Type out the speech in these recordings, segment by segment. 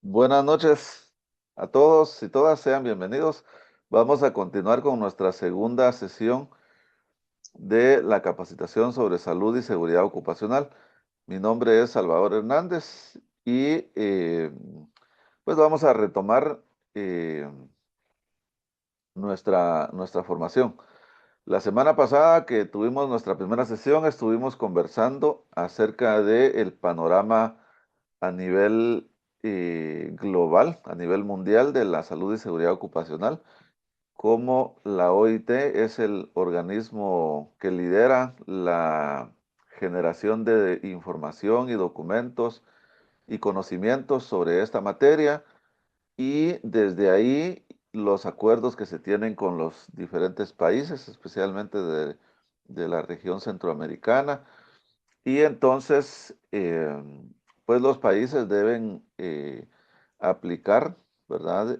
Buenas noches a todos y todas, sean bienvenidos. Vamos a continuar con nuestra segunda sesión de la capacitación sobre salud y seguridad ocupacional. Mi nombre es Salvador Hernández y pues vamos a retomar eh, nuestra formación. La semana pasada que tuvimos nuestra primera sesión estuvimos conversando acerca del panorama a nivel global, a nivel mundial de la salud y seguridad ocupacional, como la OIT es el organismo que lidera la generación de información y documentos y conocimientos sobre esta materia y desde ahí los acuerdos que se tienen con los diferentes países, especialmente de la región centroamericana. Y entonces, pues los países deben aplicar, ¿verdad?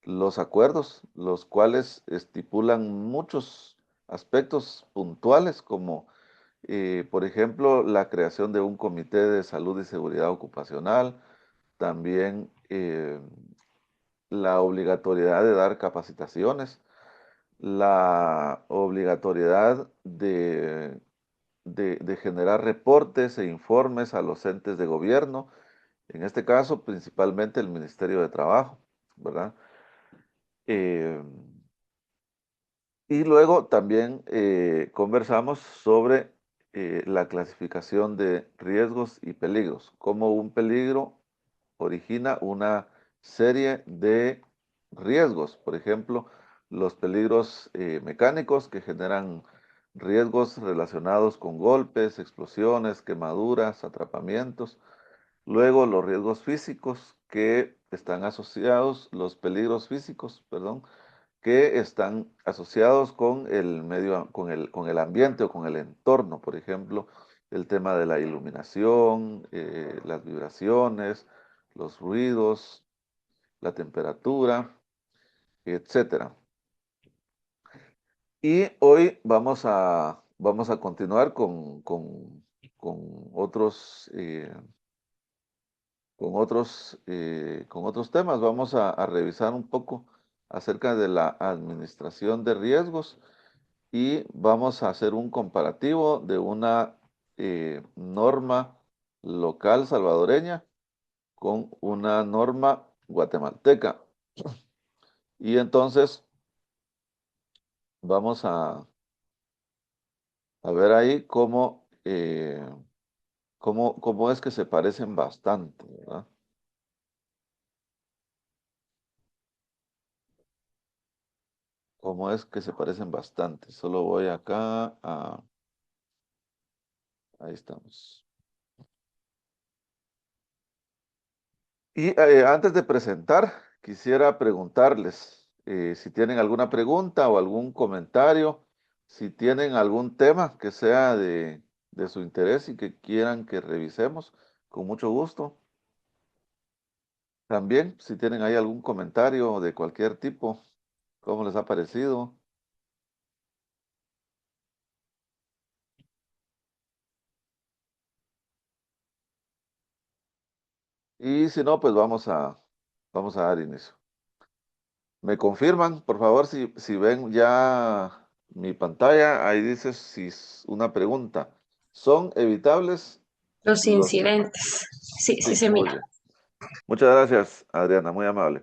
Los acuerdos, los cuales estipulan muchos aspectos puntuales, como por ejemplo la creación de un comité de salud y seguridad ocupacional, también la obligatoriedad de dar capacitaciones, la obligatoriedad de generar reportes e informes a los entes de gobierno, en este caso principalmente el Ministerio de Trabajo, ¿verdad? Eh, y luego también conversamos sobre la clasificación de riesgos y peligros, cómo un peligro origina una serie de riesgos. Por ejemplo, los peligros mecánicos que generan riesgos relacionados con golpes, explosiones, quemaduras, atrapamientos. Luego, los riesgos físicos que están asociados, los peligros físicos, perdón, que están asociados con el medio, con el ambiente o con el entorno. Por ejemplo, el tema de la iluminación, las vibraciones, los ruidos, la temperatura, etcétera. Y hoy vamos a continuar con otros, con otros temas. Vamos a revisar un poco acerca de la administración de riesgos y vamos a hacer un comparativo de una norma local salvadoreña con una norma guatemalteca. Y entonces vamos a ver ahí cómo es que se parecen bastante, ¿verdad? Cómo es que se parecen bastante. Solo voy acá a... Ahí estamos. Y antes de presentar, quisiera preguntarles si tienen alguna pregunta o algún comentario, si tienen algún tema que sea de su interés y que quieran que revisemos, con mucho gusto. También, si tienen ahí algún comentario de cualquier tipo, ¿cómo les ha parecido? Y si no, pues vamos a dar inicio. ¿Me confirman, por favor, si ven ya mi pantalla? Ahí dice si es una pregunta. ¿Son evitables Los los... incidentes. Sí, sí Sí, se muy mira. bien. Muchas gracias, Adriana, muy amable.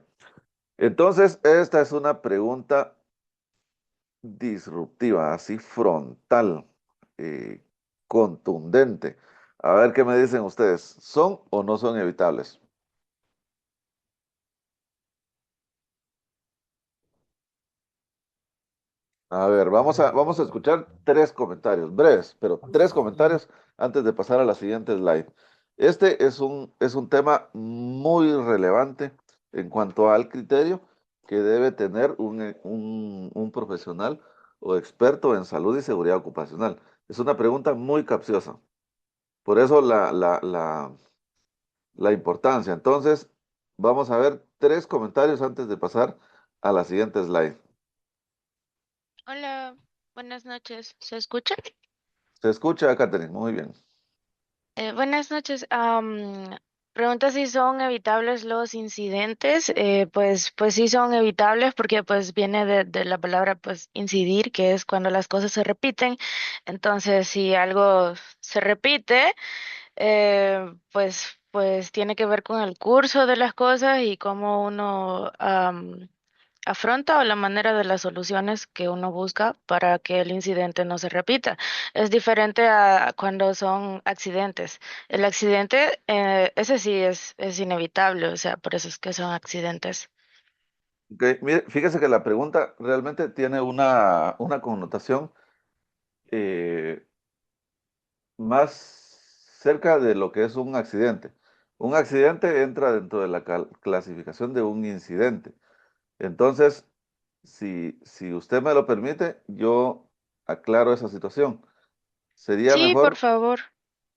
Entonces, esta es una pregunta disruptiva, así frontal, eh, contundente. A ver qué me dicen ustedes. ¿Son o no son evitables? A ver, vamos a escuchar tres comentarios, breves, pero tres comentarios antes de pasar a la siguiente slide. Este es un tema muy relevante en cuanto al criterio que debe tener un profesional o experto en salud y seguridad ocupacional. Es una pregunta muy capciosa, por eso la importancia. Entonces, vamos a ver tres comentarios antes de pasar a la siguiente slide. Hola, buenas noches. ¿Se escucha? Se escucha, Catherine, muy bien. Buenas noches. Pregunta si son evitables los incidentes. Pues sí son evitables porque pues viene de la palabra pues incidir, que es cuando las cosas se repiten. Entonces, si algo se repite, pues tiene que ver con el curso de las cosas y cómo uno afronta o la manera de las soluciones que uno busca para que el incidente no se repita. Es diferente a cuando son accidentes. El accidente, ese sí es inevitable, o sea, por eso es que son accidentes. Ok, mire, fíjese que la pregunta realmente tiene una connotación eh, más cerca de lo que es un accidente. Un accidente entra dentro de la clasificación de un incidente. Entonces, si usted me lo permite, yo aclaro esa situación. Sería Sí, por mejor favor.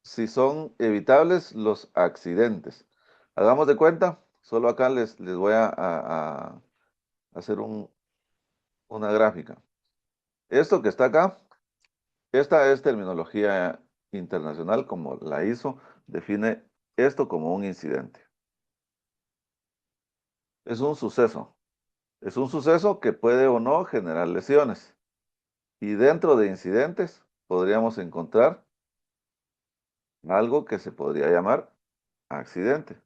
si son evitables los accidentes. Hagamos de cuenta, solo acá les voy a hacer una gráfica. Esto que está acá, esta es terminología internacional como la ISO, define esto como un incidente. Es un suceso. Es un suceso que puede o no generar lesiones. Y dentro de incidentes podríamos encontrar algo que se podría llamar accidente,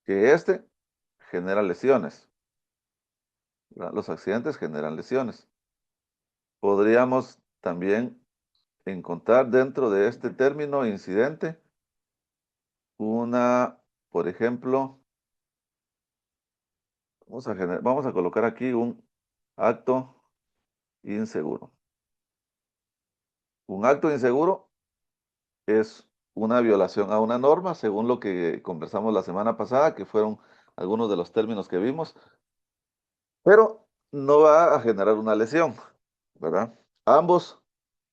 que este genera lesiones. ¿Verdad? Los accidentes generan lesiones. Podríamos también encontrar dentro de este término incidente por ejemplo, vamos a colocar aquí un acto inseguro. Un acto inseguro es una violación a una norma, según lo que conversamos la semana pasada, que fueron algunos de los términos que vimos, pero no va a generar una lesión, ¿verdad? Ambos,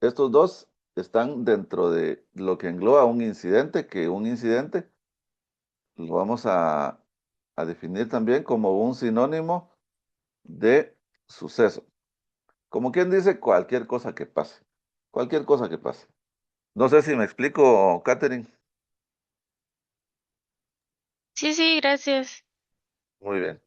estos dos, están dentro de lo que engloba un incidente, que un incidente lo vamos a definir también como un sinónimo de suceso. Como quien dice, cualquier cosa que pase. Cualquier cosa que pase. No sé si me explico, Katherine. Sí, sí, gracias. Muy bien,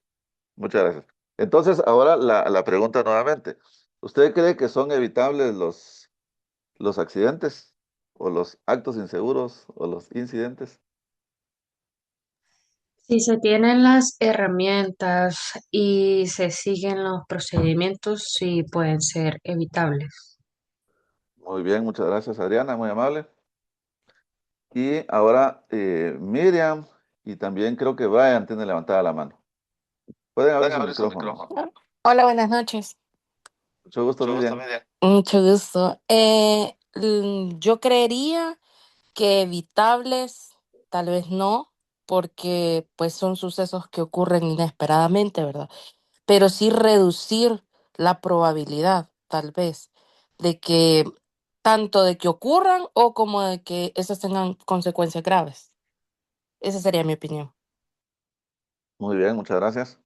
muchas gracias. Entonces, ahora la pregunta nuevamente. ¿Usted cree que son evitables los accidentes o los actos inseguros o los incidentes? Si se tienen las herramientas y se siguen los procedimientos, sí pueden ser evitables. Muy bien, muchas gracias, Adriana, muy amable. Y ahora Miriam y también creo que Brian tiene levantada la mano. Pueden abrir sus micrófonos. Hola, buenas noches. Mucho gusto, Mucho gusto, Miriam. Miriam. Mucho gusto. Yo creería que evitables, tal vez no, porque pues son sucesos que ocurren inesperadamente, ¿verdad? Pero sí reducir la probabilidad, tal vez, de que tanto de que ocurran o como de que esas tengan consecuencias graves. Esa sería mi opinión. Muy bien, muchas gracias.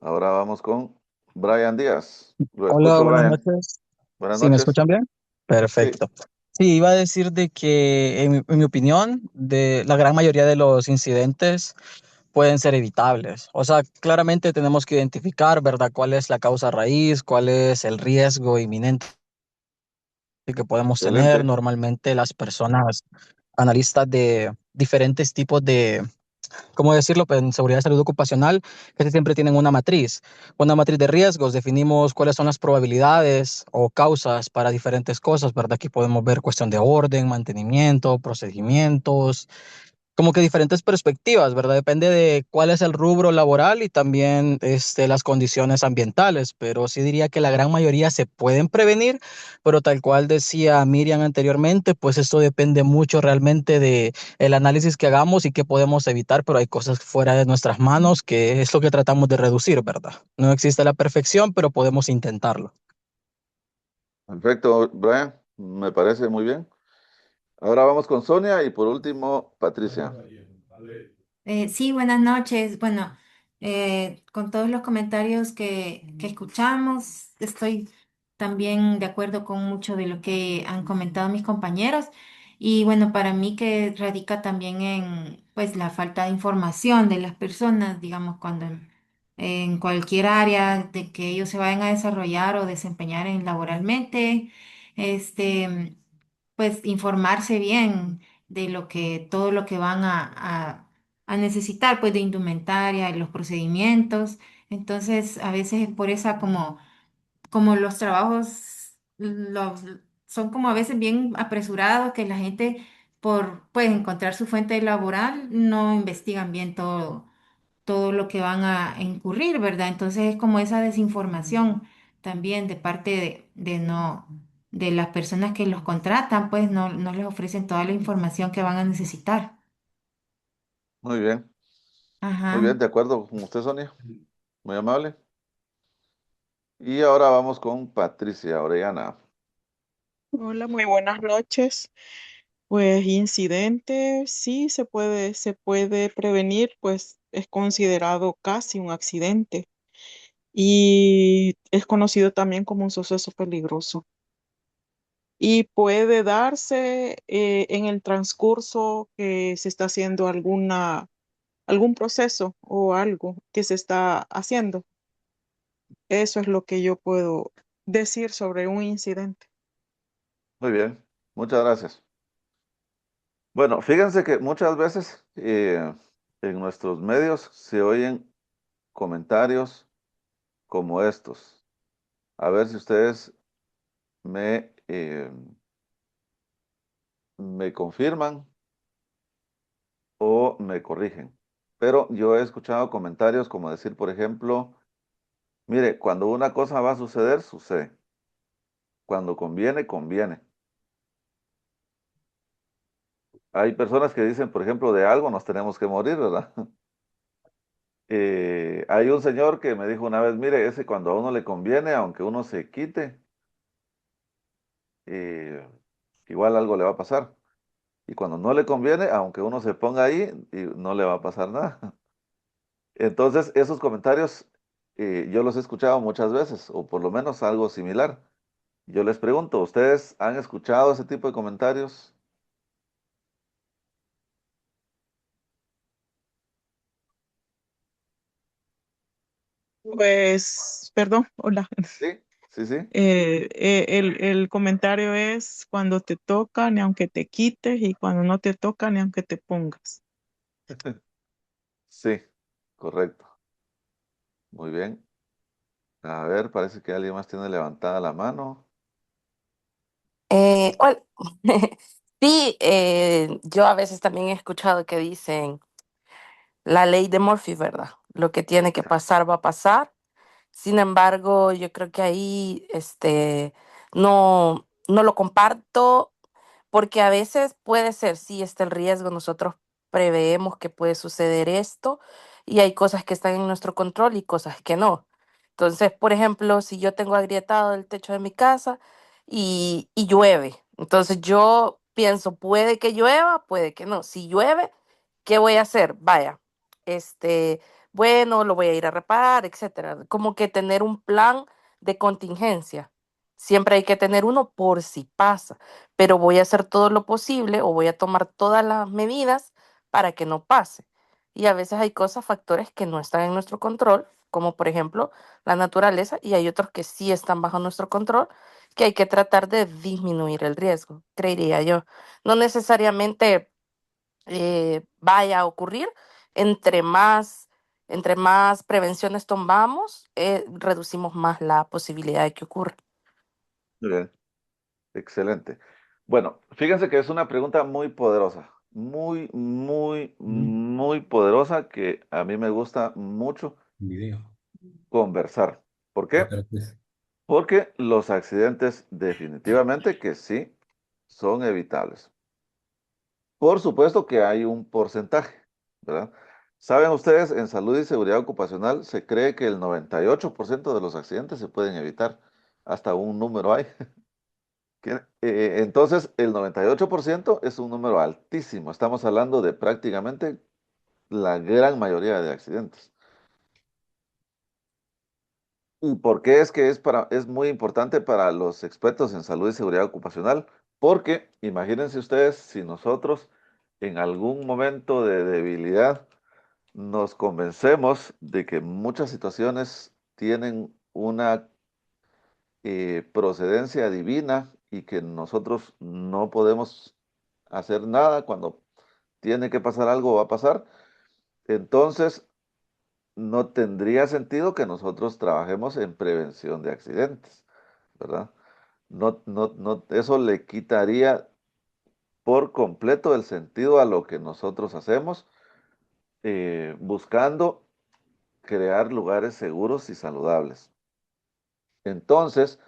Ahora vamos con Brian Díaz. Lo Hola, escucho, buenas Brian. noches. Buenas ¿Sí me noches. escuchan bien? Sí, Perfecto. Sí, iba a decir de que en mi opinión, de la gran mayoría de los incidentes pueden ser evitables. O sea, claramente tenemos que identificar, ¿verdad?, cuál es la causa raíz, cuál es el riesgo inminente que podemos tener. excelente. Normalmente las personas analistas de diferentes tipos de, ¿cómo decirlo? Pues en seguridad de salud ocupacional, casi siempre tienen una matriz de riesgos. Definimos cuáles son las probabilidades o causas para diferentes cosas, ¿verdad? Aquí podemos ver cuestión de orden, mantenimiento, procedimientos, como que diferentes perspectivas, ¿verdad? Depende de cuál es el rubro laboral y también las condiciones ambientales, pero sí diría que la gran mayoría se pueden prevenir, pero tal cual decía Miriam anteriormente, pues esto depende mucho realmente de el análisis que hagamos y qué podemos evitar, pero hay cosas fuera de nuestras manos que es lo que tratamos de reducir, ¿verdad? No existe la perfección, pero podemos intentarlo. Perfecto, Brian. Me parece muy bien. Ahora vamos con Sonia y por último, Patricia. Sí, buenas noches. Bueno, con todos los comentarios que escuchamos, estoy también de acuerdo con mucho de lo que han comentado mis compañeros. Y bueno, para mí que radica también en pues la falta de información de las personas, digamos, cuando en cualquier área de que ellos se vayan a desarrollar o desempeñar en laboralmente, este, pues informarse bien de lo que, todo lo que van a necesitar, pues de indumentaria, los procedimientos. Entonces, a veces es por esa como los trabajos son como a veces bien apresurados, que la gente por pues encontrar su fuente laboral no investigan bien todo lo que van a incurrir, ¿verdad? Entonces es como esa desinformación también de parte de no, de las personas que los contratan, pues no les ofrecen toda la información que van a necesitar. Muy bien, muy Ajá. bien, de acuerdo con usted, Sonia. Muy amable. Y ahora vamos con Patricia Orellana. Hola, muy buenas noches. Pues incidente, sí se puede prevenir, pues es considerado casi un accidente y es conocido también como un suceso peligroso. Y puede darse en el transcurso que se está haciendo algún proceso o algo que se está haciendo. Eso es lo que yo puedo decir sobre un incidente. Muy bien, muchas gracias. Bueno, fíjense que muchas veces en nuestros medios se oyen comentarios como estos. A ver si ustedes me confirman o me corrigen. Pero yo he escuchado comentarios como decir, por ejemplo, mire, cuando una cosa va a suceder, sucede. Cuando conviene, conviene. Hay personas que dicen, por ejemplo, de algo nos tenemos que morir, ¿verdad? Hay un señor que me dijo una vez, mire, ese cuando a uno le conviene, aunque uno se quite, eh, igual algo le va a pasar. Y cuando no le conviene, aunque uno se ponga ahí, no le va a pasar nada. Entonces, esos comentarios yo los he escuchado muchas veces, o por lo menos algo similar. Yo les pregunto, ¿ustedes han escuchado ese tipo de comentarios? Pues, perdón, hola. Sí, sí, sí. El comentario es cuando te toca, ni aunque te quites, y cuando no te toca, ni aunque te pongas. Sí, correcto. Muy bien. A ver, parece que alguien más tiene levantada la mano. Hola. Sí, yo a veces también he escuchado que dicen la ley de Murphy, ¿verdad? Lo que tiene que Exacto. pasar va a pasar. Sin embargo, yo creo que ahí no lo comparto porque a veces puede ser, sí, está el riesgo, nosotros preveemos que puede suceder esto y hay cosas que están en nuestro control y cosas que no. Entonces, por ejemplo, si yo tengo agrietado el techo de mi casa y llueve, entonces yo pienso, puede que llueva, puede que no. Si llueve, ¿qué voy a hacer? Vaya, este, bueno, lo voy a ir a reparar, etcétera. Como que tener un plan de contingencia. Siempre hay que tener uno por si pasa, pero voy a hacer todo lo posible o voy a tomar todas las medidas para que no pase. Y a veces hay cosas, factores que no están en nuestro control, como por ejemplo la naturaleza, y hay otros que sí están bajo nuestro control, que hay que tratar de disminuir el riesgo, creería yo. No necesariamente vaya a ocurrir, entre más, entre más prevenciones tomamos, reducimos más la posibilidad de que ocurra. Muy bien, excelente. Bueno, fíjense que es una pregunta muy poderosa, muy, muy, muy poderosa que a mí me gusta mucho Video. conversar. ¿Por qué? Otra vez. Porque los accidentes definitivamente que sí son evitables. Por supuesto que hay un porcentaje, ¿verdad? Saben ustedes, en salud y seguridad ocupacional se cree que el 98% de los accidentes se pueden evitar. Hasta un número hay. Entonces, el 98% es un número altísimo. Estamos hablando de prácticamente la gran mayoría de accidentes. ¿Y por qué es que es muy importante para los expertos en salud y seguridad ocupacional? Porque imagínense ustedes si nosotros en algún momento de debilidad nos convencemos de que muchas situaciones tienen una procedencia divina y que nosotros no podemos hacer nada cuando tiene que pasar algo va a pasar, entonces no tendría sentido que nosotros trabajemos en prevención de accidentes, ¿verdad? Eso le quitaría por completo el sentido a lo que nosotros hacemos, buscando crear lugares seguros y saludables. Entonces,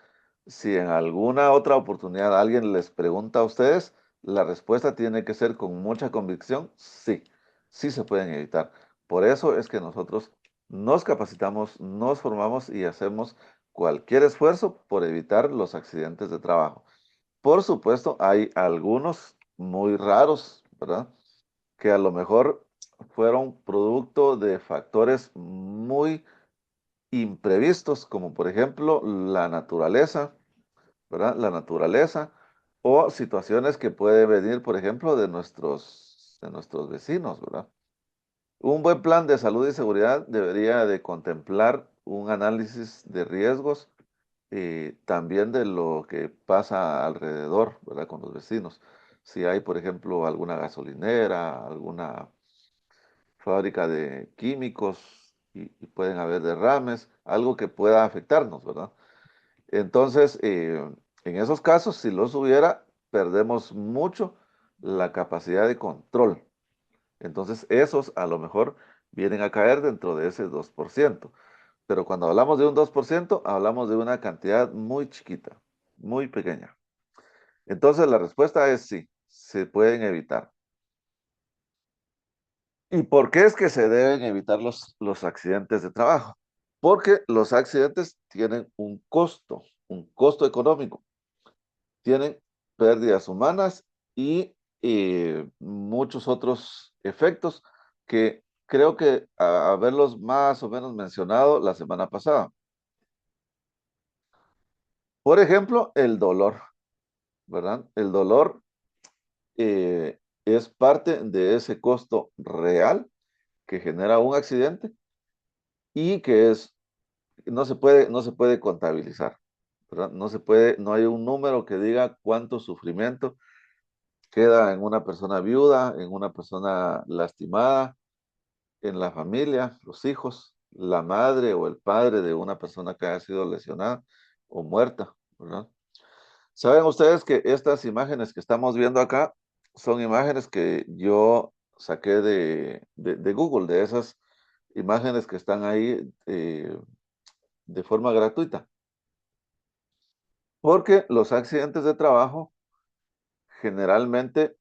si en alguna otra oportunidad alguien les pregunta a ustedes, la respuesta tiene que ser con mucha convicción, sí, sí se pueden evitar. Por eso es que nosotros nos capacitamos, nos formamos y hacemos cualquier esfuerzo por evitar los accidentes de trabajo. Por supuesto, hay algunos muy raros, ¿verdad? Que a lo mejor fueron producto de factores muy imprevistos, como por ejemplo la naturaleza, ¿verdad? La naturaleza o situaciones que pueden venir, por ejemplo, de nuestros vecinos, ¿verdad? Un buen plan de salud y seguridad debería de contemplar un análisis de riesgos, también de lo que pasa alrededor, ¿verdad? Con los vecinos. Si hay, por ejemplo, alguna gasolinera, alguna fábrica de químicos y pueden haber derrames, algo que pueda afectarnos, ¿verdad? Entonces, en esos casos, si los hubiera, perdemos mucho la capacidad de control. Entonces, esos a lo mejor vienen a caer dentro de ese 2%. Pero cuando hablamos de un 2%, hablamos de una cantidad muy chiquita, muy pequeña. Entonces, la respuesta es sí, se pueden evitar. ¿Y por qué es que se deben evitar los accidentes de trabajo? Porque los accidentes tienen un costo económico, tienen pérdidas humanas y muchos otros efectos que creo que haberlos más o menos mencionado la semana pasada. Por ejemplo, el dolor, ¿verdad? El dolor es parte de ese costo real que genera un accidente y que no se puede contabilizar, ¿verdad? No hay un número que diga cuánto sufrimiento queda en una persona viuda, en una persona lastimada, en la familia, los hijos, la madre o el padre de una persona que haya sido lesionada o muerta, ¿verdad? Saben ustedes que estas imágenes que estamos viendo acá son imágenes que yo saqué de Google, de esas imágenes que están ahí de forma gratuita, porque los accidentes de trabajo generalmente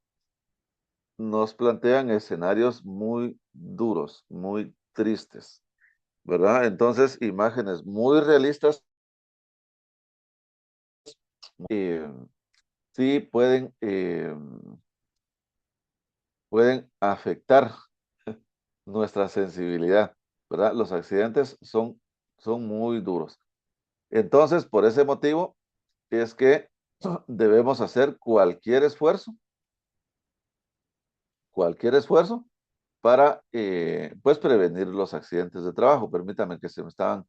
nos plantean escenarios muy duros, muy tristes, ¿verdad? Entonces, imágenes muy realistas eh, sí pueden afectar nuestra sensibilidad, ¿verdad? Los accidentes son muy duros. Entonces, por ese motivo es que debemos hacer cualquier esfuerzo para, pues, prevenir los accidentes de trabajo. Permítame que se me estaban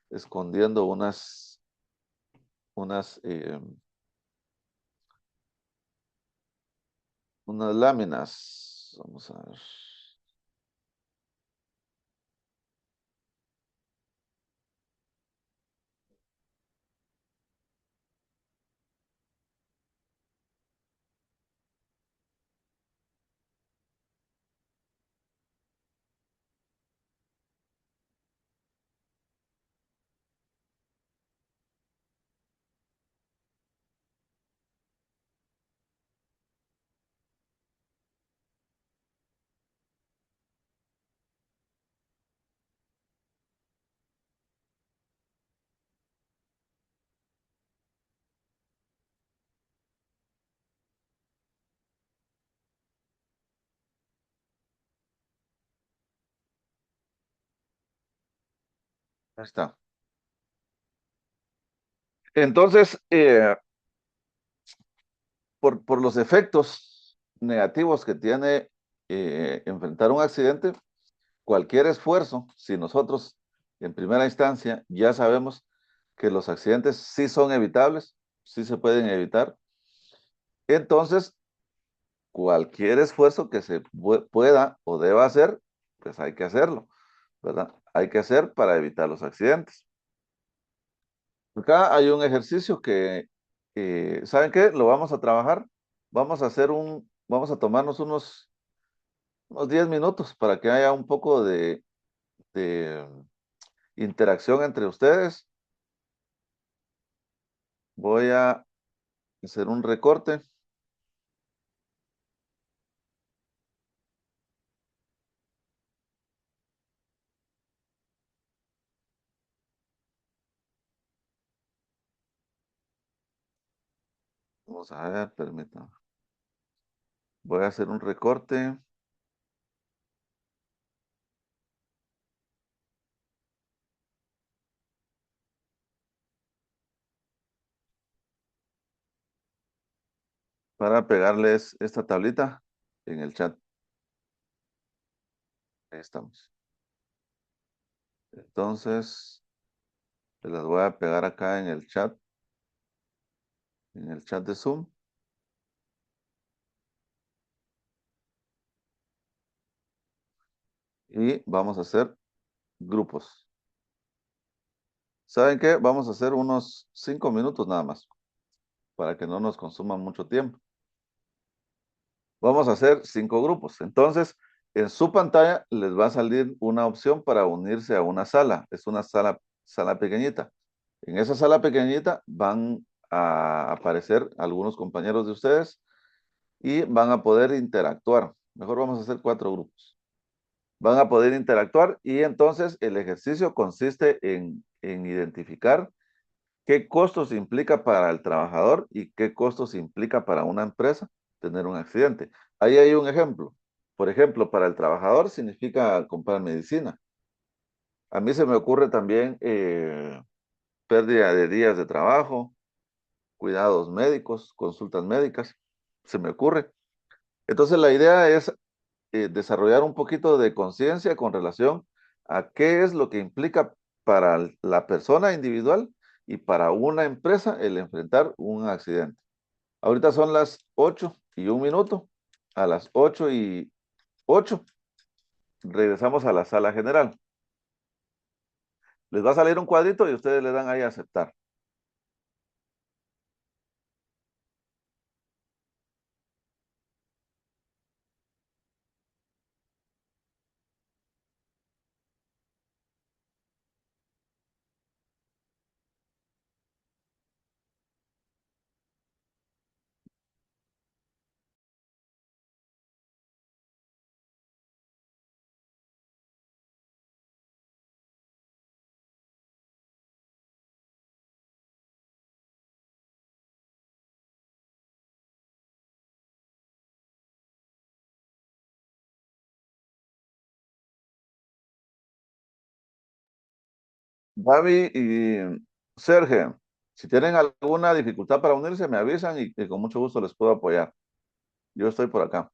escondiendo unas láminas. Vamos a ver. Ahí está. Entonces, por los efectos negativos que tiene enfrentar un accidente, cualquier esfuerzo, si nosotros en primera instancia ya sabemos que los accidentes sí son evitables, sí se pueden evitar, entonces cualquier esfuerzo que se pueda o deba hacer, pues hay que hacerlo, ¿verdad? Hay que hacer para evitar los accidentes. Acá hay un ejercicio que, ¿saben qué? Lo vamos a trabajar. Vamos a tomarnos unos 10 minutos para que haya un poco de interacción entre ustedes. Voy a hacer un recorte. Vamos a ver, permítanme. Voy a hacer un recorte. Para pegarles esta tablita en el chat. Ahí estamos. Entonces, se las voy a pegar acá en el chat de Zoom. Y vamos a hacer grupos. ¿Saben qué? Vamos a hacer unos 5 minutos nada más, para que no nos consuma mucho tiempo. Vamos a hacer 5 grupos. Entonces, en su pantalla les va a salir una opción para unirse a una sala. Es una sala pequeñita. En esa sala pequeñita van a aparecer algunos compañeros de ustedes y van a poder interactuar. Mejor vamos a hacer 4 grupos. Van a poder interactuar y entonces el ejercicio consiste en identificar qué costos implica para el trabajador y qué costos implica para una empresa tener un accidente. Ahí hay un ejemplo. Por ejemplo, para el trabajador significa comprar medicina. A mí se me ocurre también pérdida de días de trabajo, cuidados médicos, consultas médicas. Se me ocurre. Entonces la idea es desarrollar un poquito de conciencia con relación a qué es lo que implica para la persona individual y para una empresa el enfrentar un accidente. Ahorita son las 8:01. A las 8:08 regresamos a la sala general. Les va a salir un cuadrito y ustedes le dan ahí a aceptar. Gaby y Sergio, si tienen alguna dificultad para unirse, me avisan y con mucho gusto les puedo apoyar. Yo estoy por acá.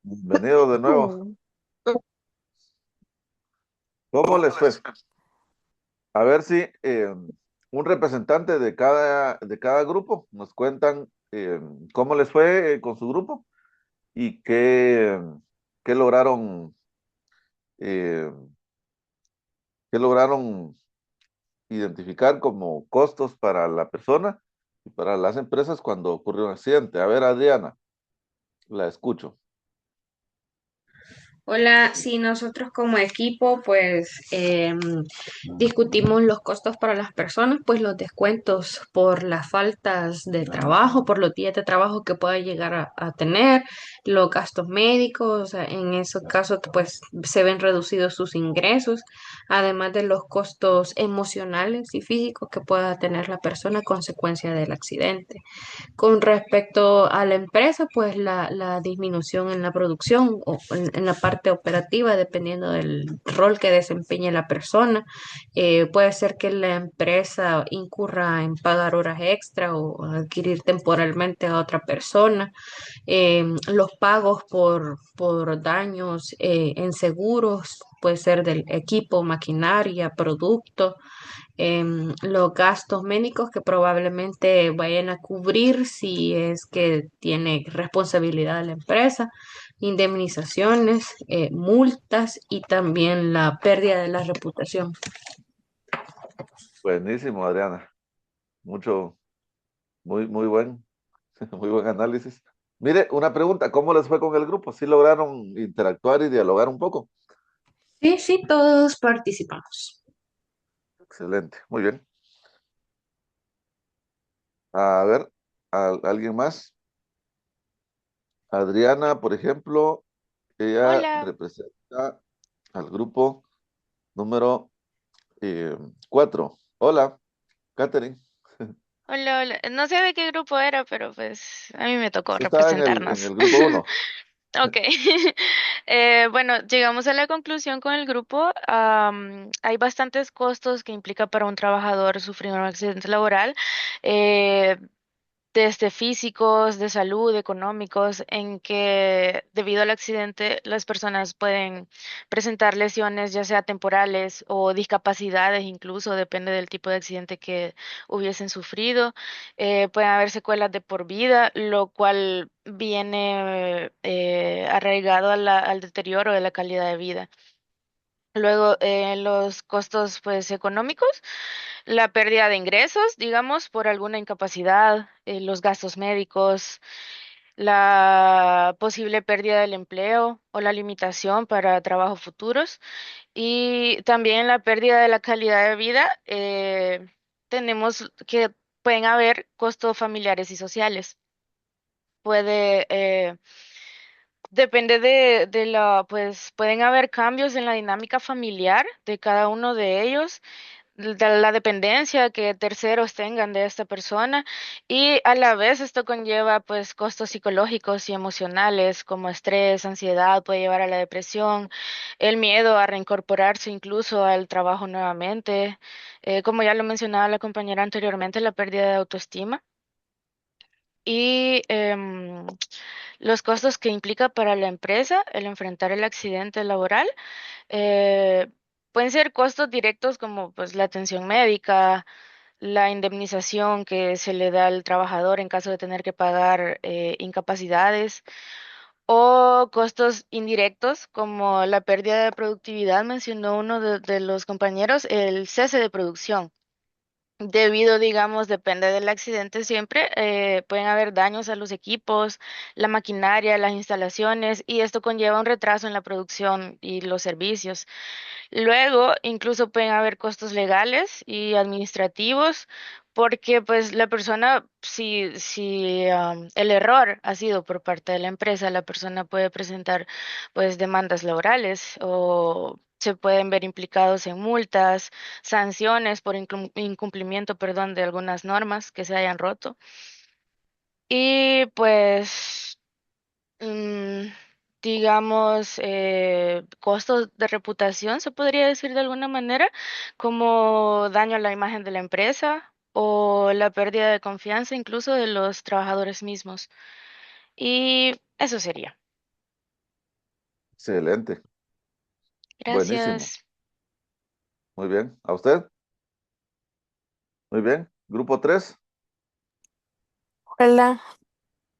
Bienvenido de nuevo. ¿Cómo les fue? A ver si un representante de cada grupo nos cuentan cómo les fue con su grupo y qué lograron, eh, qué lograron identificar como costos para la persona y para las empresas cuando ocurrió un accidente. A ver, Adriana, la escucho. Hola, sí, nosotros como equipo pues discutimos los costos para las personas, pues los descuentos por las faltas de trabajo, por los días de trabajo que pueda llegar a tener, los gastos médicos, o sea, en esos casos pues se ven reducidos sus ingresos, además de los costos emocionales y físicos que pueda tener la persona a consecuencia del accidente. Con respecto a la empresa, pues la disminución en la producción o en la parte operativa, dependiendo del rol que desempeñe la persona, puede ser que la empresa incurra en pagar horas extra o adquirir temporalmente a otra persona. Los pagos por daños en seguros, puede ser del equipo, maquinaria, producto, los gastos médicos que probablemente vayan a cubrir si es que tiene responsabilidad la empresa, indemnizaciones, multas y también la pérdida de la reputación. Buenísimo, Adriana. Mucho, muy buen, muy buen análisis. Mire, una pregunta, ¿cómo les fue con el grupo? ¿Sí lograron interactuar y dialogar un poco? Sí, sí, todos participamos. Excelente, muy bien. A ver, ¿alguien más? Adriana, por ejemplo, ella Hola, representa al grupo número 4. Hola, Catherine. hola, hola. No sé de qué grupo era, pero pues a mí me tocó Usted estaba en representarnos. el grupo 1. Ok. Bueno, llegamos a la conclusión con el grupo. Hay bastantes costos que implica para un trabajador sufrir un accidente laboral. eh, Desde físicos, de salud, económicos, en que debido al accidente las personas pueden presentar lesiones, ya sea temporales o discapacidades, incluso depende del tipo de accidente que hubiesen sufrido. Pueden haber secuelas de por vida, lo cual viene arraigado a al deterioro de la calidad de vida. Luego, los costos pues económicos, la pérdida de ingresos, digamos, por alguna incapacidad, los gastos médicos, la posible pérdida del empleo o la limitación para trabajos futuros y también la pérdida de la calidad de vida. Tenemos que pueden haber costos familiares y sociales. Puede, depende de la, pues pueden haber cambios en la dinámica familiar de cada uno de ellos, de la dependencia que terceros tengan de esta persona y a la vez esto conlleva pues costos psicológicos y emocionales como estrés, ansiedad, puede llevar a la depresión, el miedo a reincorporarse incluso al trabajo nuevamente, como ya lo mencionaba la compañera anteriormente, la pérdida de autoestima. Y los costos que implica para la empresa el enfrentar el accidente laboral eh, pueden ser costos directos como pues la atención médica, la indemnización que se le da al trabajador en caso de tener que pagar incapacidades o costos indirectos como la pérdida de productividad, mencionó uno de los compañeros, el cese de producción. Debido, digamos, depende del accidente siempre, pueden haber daños a los equipos, la maquinaria, las instalaciones y esto conlleva un retraso en la producción y los servicios. Luego, incluso pueden haber costos legales y administrativos, porque pues la persona, si el error ha sido por parte de la empresa, la persona puede presentar pues demandas laborales o se pueden ver implicados en multas, sanciones por incumplimiento, perdón, de algunas normas que se hayan roto. Y pues mm, digamos, costos de reputación, se podría decir de alguna manera, como daño a la imagen de la empresa o la pérdida de confianza incluso de los trabajadores mismos. Y eso sería. Excelente. Buenísimo. Gracias. Muy bien. ¿A usted? Muy bien. Grupo 3. Hola,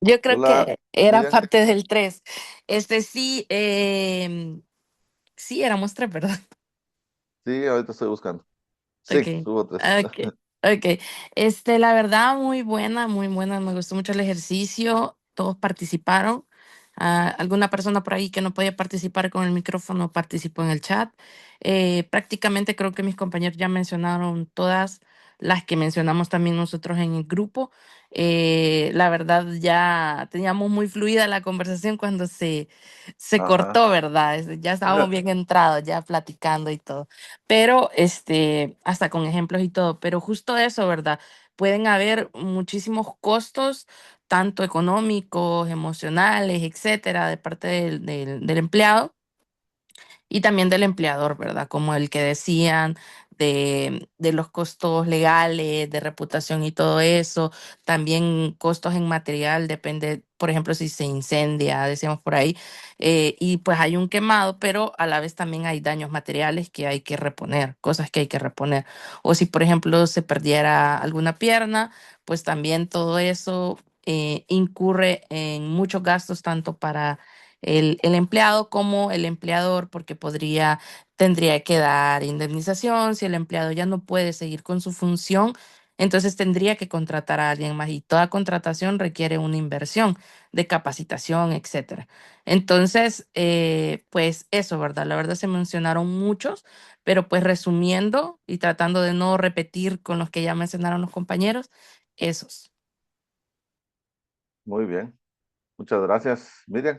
yo creo Hola, que era Miriam. parte del 3. Sí, sí, éramos 3, ¿verdad? Sí, ahorita estoy buscando. Sí, Okay, grupo 3. okay, okay. La verdad, muy buena, muy buena. Me gustó mucho el ejercicio. Todos participaron. Alguna persona por ahí que no podía participar con el micrófono participó en el chat. Prácticamente creo que mis compañeros ya mencionaron todas las que mencionamos también nosotros en el grupo. La verdad, ya teníamos muy fluida la conversación cuando se Ajá. cortó, ¿verdad? Ya estábamos bien entrados, ya platicando y todo. Pero, hasta con ejemplos y todo, pero justo eso, ¿verdad? Pueden haber muchísimos costos, tanto económicos, emocionales, etcétera, de parte del empleado y también del empleador, ¿verdad? Como el que decían de los costos legales, de reputación y todo eso. También costos en material, depende, por ejemplo, si se incendia, decíamos por ahí, y pues hay un quemado, pero a la vez también hay daños materiales que hay que reponer, cosas que hay que reponer. O si, por ejemplo, se perdiera alguna pierna, pues también todo eso incurre en muchos gastos, tanto para el empleado como el empleador, porque tendría que dar indemnización si el empleado ya no puede seguir con su función, entonces tendría que contratar a alguien más y toda contratación requiere una inversión de capacitación, etcétera. Entonces, pues eso, ¿verdad? La verdad se mencionaron muchos, pero pues resumiendo y tratando de no repetir con los que ya mencionaron los compañeros, esos. Muy bien. Muchas gracias, Miriam.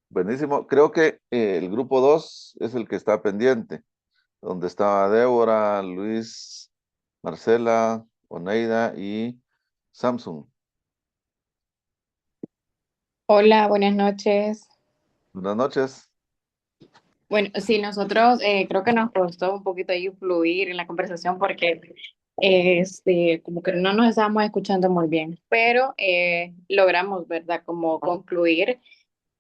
Buenísimo. Creo que el grupo 2 es el que está pendiente, donde estaba Débora, Luis, Marcela, Oneida y Samsung. Hola, buenas noches. Buenas noches. Bueno, sí, nosotros creo que nos costó un poquito ahí fluir en la conversación porque como que no nos estábamos escuchando muy bien, pero logramos, ¿verdad? Como concluir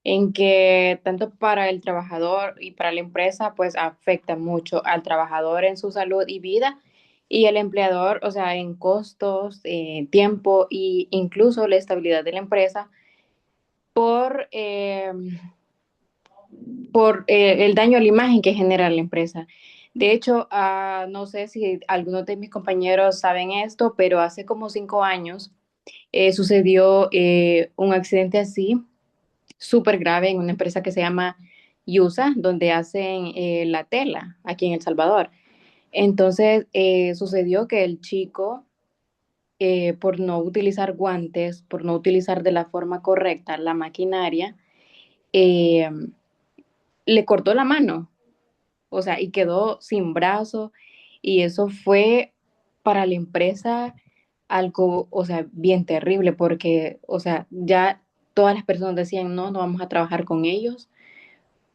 en que tanto para el trabajador y para la empresa, pues afecta mucho al trabajador en su salud y vida y el empleador, o sea, en costos, tiempo e incluso la estabilidad de la empresa por... el daño a la imagen que genera la empresa. De hecho, no sé si algunos de mis compañeros saben esto, pero hace como 5 años sucedió un accidente así, súper grave, en una empresa que se llama Yusa, donde hacen la tela aquí en El Salvador. Entonces, sucedió que el chico, por no utilizar guantes, por no utilizar de la forma correcta la maquinaria, eh, le cortó la mano, o sea, y quedó sin brazo y eso fue para la empresa algo, o sea, bien terrible porque, o sea, ya todas las personas decían, no, no vamos a trabajar con ellos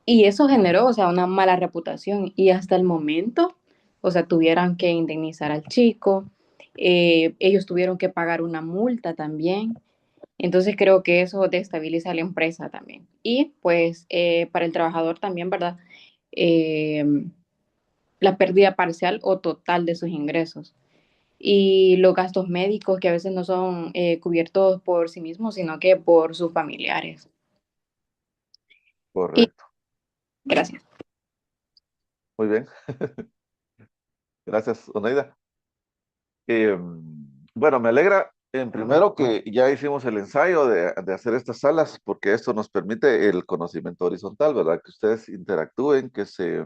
y eso generó, o sea, una mala reputación y hasta el momento, o sea, tuvieron que indemnizar al chico, ellos tuvieron que pagar una multa también. Entonces creo que eso destabiliza a la empresa también. Y pues para el trabajador también, ¿verdad? Eh, la pérdida parcial o total de sus ingresos. Y los gastos médicos que a veces no son cubiertos por sí mismos, sino que por sus familiares. Y Correcto. gracias. Muy bien. Gracias, Oneida. Bueno, me alegra en primero que ya hicimos el ensayo de hacer estas salas, porque esto nos permite el conocimiento horizontal, ¿verdad? Que ustedes interactúen, que se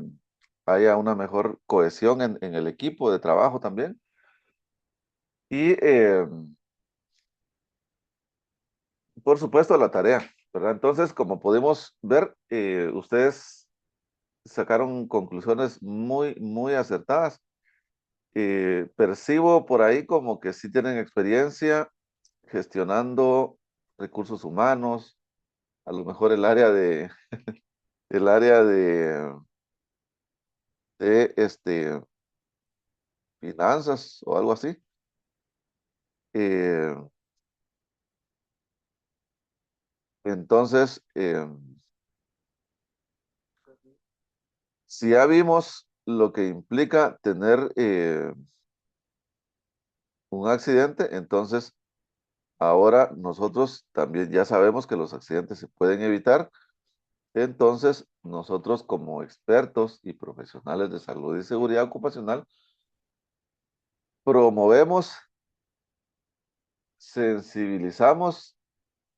haya una mejor cohesión en el equipo de trabajo también. Y por supuesto la tarea, ¿verdad? Entonces, como pudimos ver, ustedes sacaron conclusiones muy, muy acertadas. Percibo por ahí como que sí tienen experiencia gestionando recursos humanos, a lo mejor el área de finanzas o algo así. Eh, Entonces, si ya vimos lo que implica tener un accidente, entonces ahora nosotros también ya sabemos que los accidentes se pueden evitar. Entonces, nosotros como expertos y profesionales de salud y seguridad ocupacional, promovemos, sensibilizamos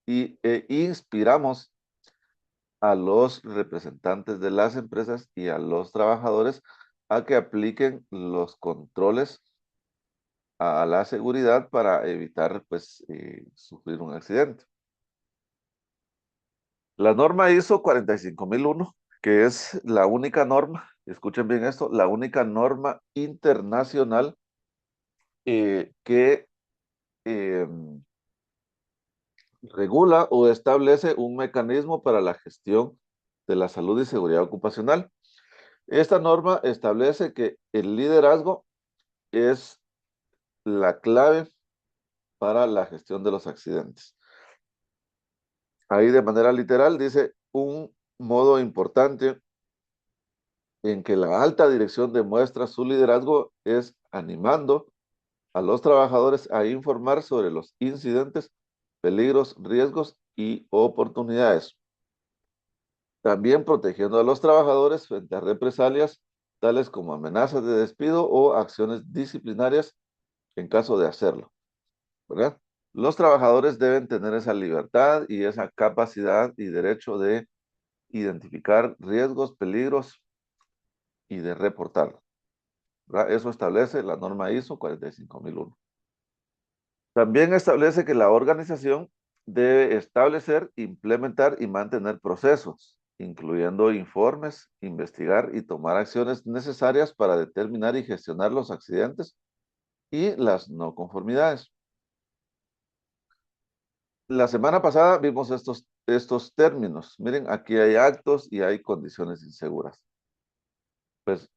e inspiramos a los representantes de las empresas y a los trabajadores a que apliquen los controles a la seguridad para evitar pues sufrir un accidente. La norma ISO 45001, que es la única norma, escuchen bien esto, la única norma internacional que regula o establece un mecanismo para la gestión de la salud y seguridad ocupacional. Esta norma establece que el liderazgo es la clave para la gestión de los accidentes. Ahí de manera literal dice un modo importante en que la alta dirección demuestra su liderazgo es animando a los trabajadores a informar sobre los incidentes, peligros, riesgos y oportunidades. También protegiendo a los trabajadores frente a represalias, tales como amenazas de despido o acciones disciplinarias en caso de hacerlo, ¿verdad? Los trabajadores deben tener esa libertad y esa capacidad y derecho de identificar riesgos, peligros y de reportarlo, ¿verdad? Eso establece la norma ISO 45001. También establece que la organización debe establecer, implementar y mantener procesos, incluyendo informes, investigar y tomar acciones necesarias para determinar y gestionar los accidentes y las no conformidades. La semana pasada vimos estos términos. Miren, aquí hay actos y hay condiciones inseguras. Pues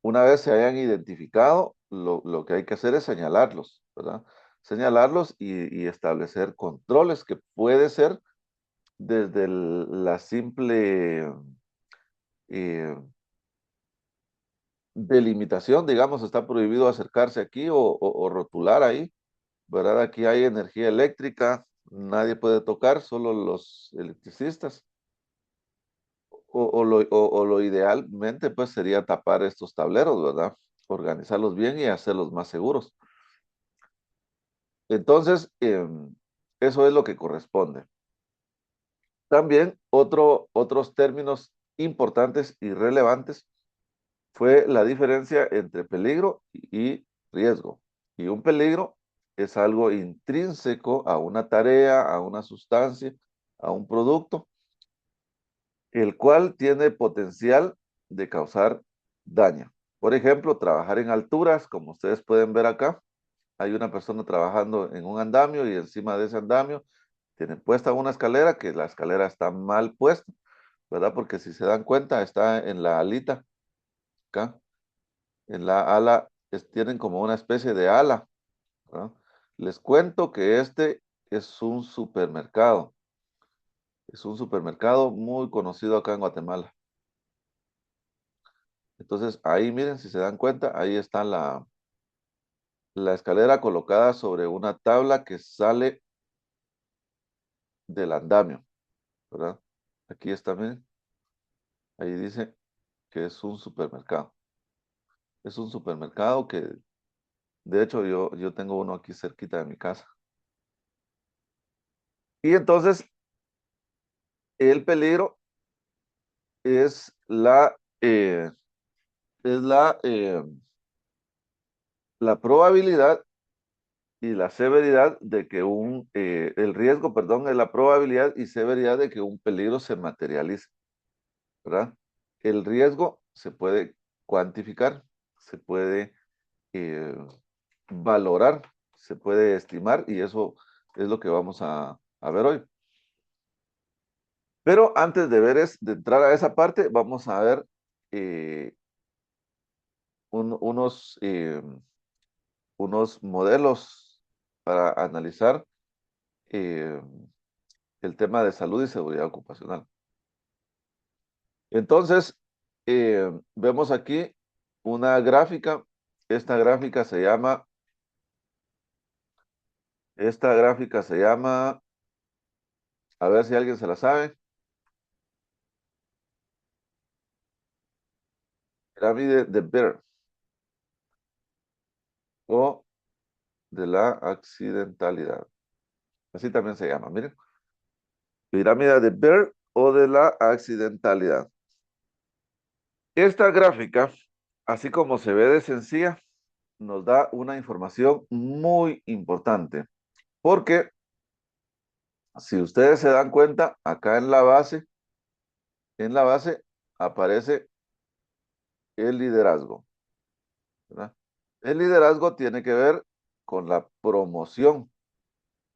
una vez se hayan identificado, lo que hay que hacer es señalarlos, ¿verdad? Señalarlos y establecer controles que puede ser desde la simple delimitación, digamos, está prohibido acercarse aquí o rotular ahí, ¿verdad? Aquí hay energía eléctrica, nadie puede tocar, solo los electricistas. O lo idealmente pues sería tapar estos tableros, ¿verdad? Organizarlos bien y hacerlos más seguros. Entonces, eso es lo que corresponde. También otros términos importantes y relevantes fue la diferencia entre peligro y riesgo. Y un peligro es algo intrínseco a una tarea, a una sustancia, a un producto, el cual tiene potencial de causar daño. Por ejemplo, trabajar en alturas, como ustedes pueden ver acá, hay una persona trabajando en un andamio y encima de ese andamio tiene puesta una escalera, que la escalera está mal puesta, ¿verdad? Porque si se dan cuenta, está en la alita, acá, en la ala, tienen como una especie de ala, ¿verdad? Les cuento que este es un supermercado muy conocido acá en Guatemala. Entonces, ahí miren, si se dan cuenta, ahí está la escalera colocada sobre una tabla que sale del andamio, ¿verdad? Aquí está, miren, ahí dice que es un supermercado. Es un supermercado que, de hecho, yo tengo uno aquí cerquita de mi casa. Y entonces, el peligro es es la probabilidad y la severidad de que el riesgo, perdón, es la probabilidad y severidad de que un peligro se materialice, ¿verdad? El riesgo se puede cuantificar, se puede eh, valorar, se puede estimar y eso es lo que vamos a ver hoy. Pero antes de entrar a esa parte, vamos a ver eh, unos modelos para analizar eh, el tema de salud y seguridad ocupacional. Entonces, vemos aquí una gráfica. Esta gráfica se llama, a ver si alguien se la sabe, pirámide de Beer o de la accidentalidad. Así también se llama, miren. Pirámide de Beer o de la accidentalidad. Esta gráfica, así como se ve de sencilla, nos da una información muy importante, porque si ustedes se dan cuenta, acá en la base aparece el liderazgo, ¿verdad? El liderazgo tiene que ver con la promoción,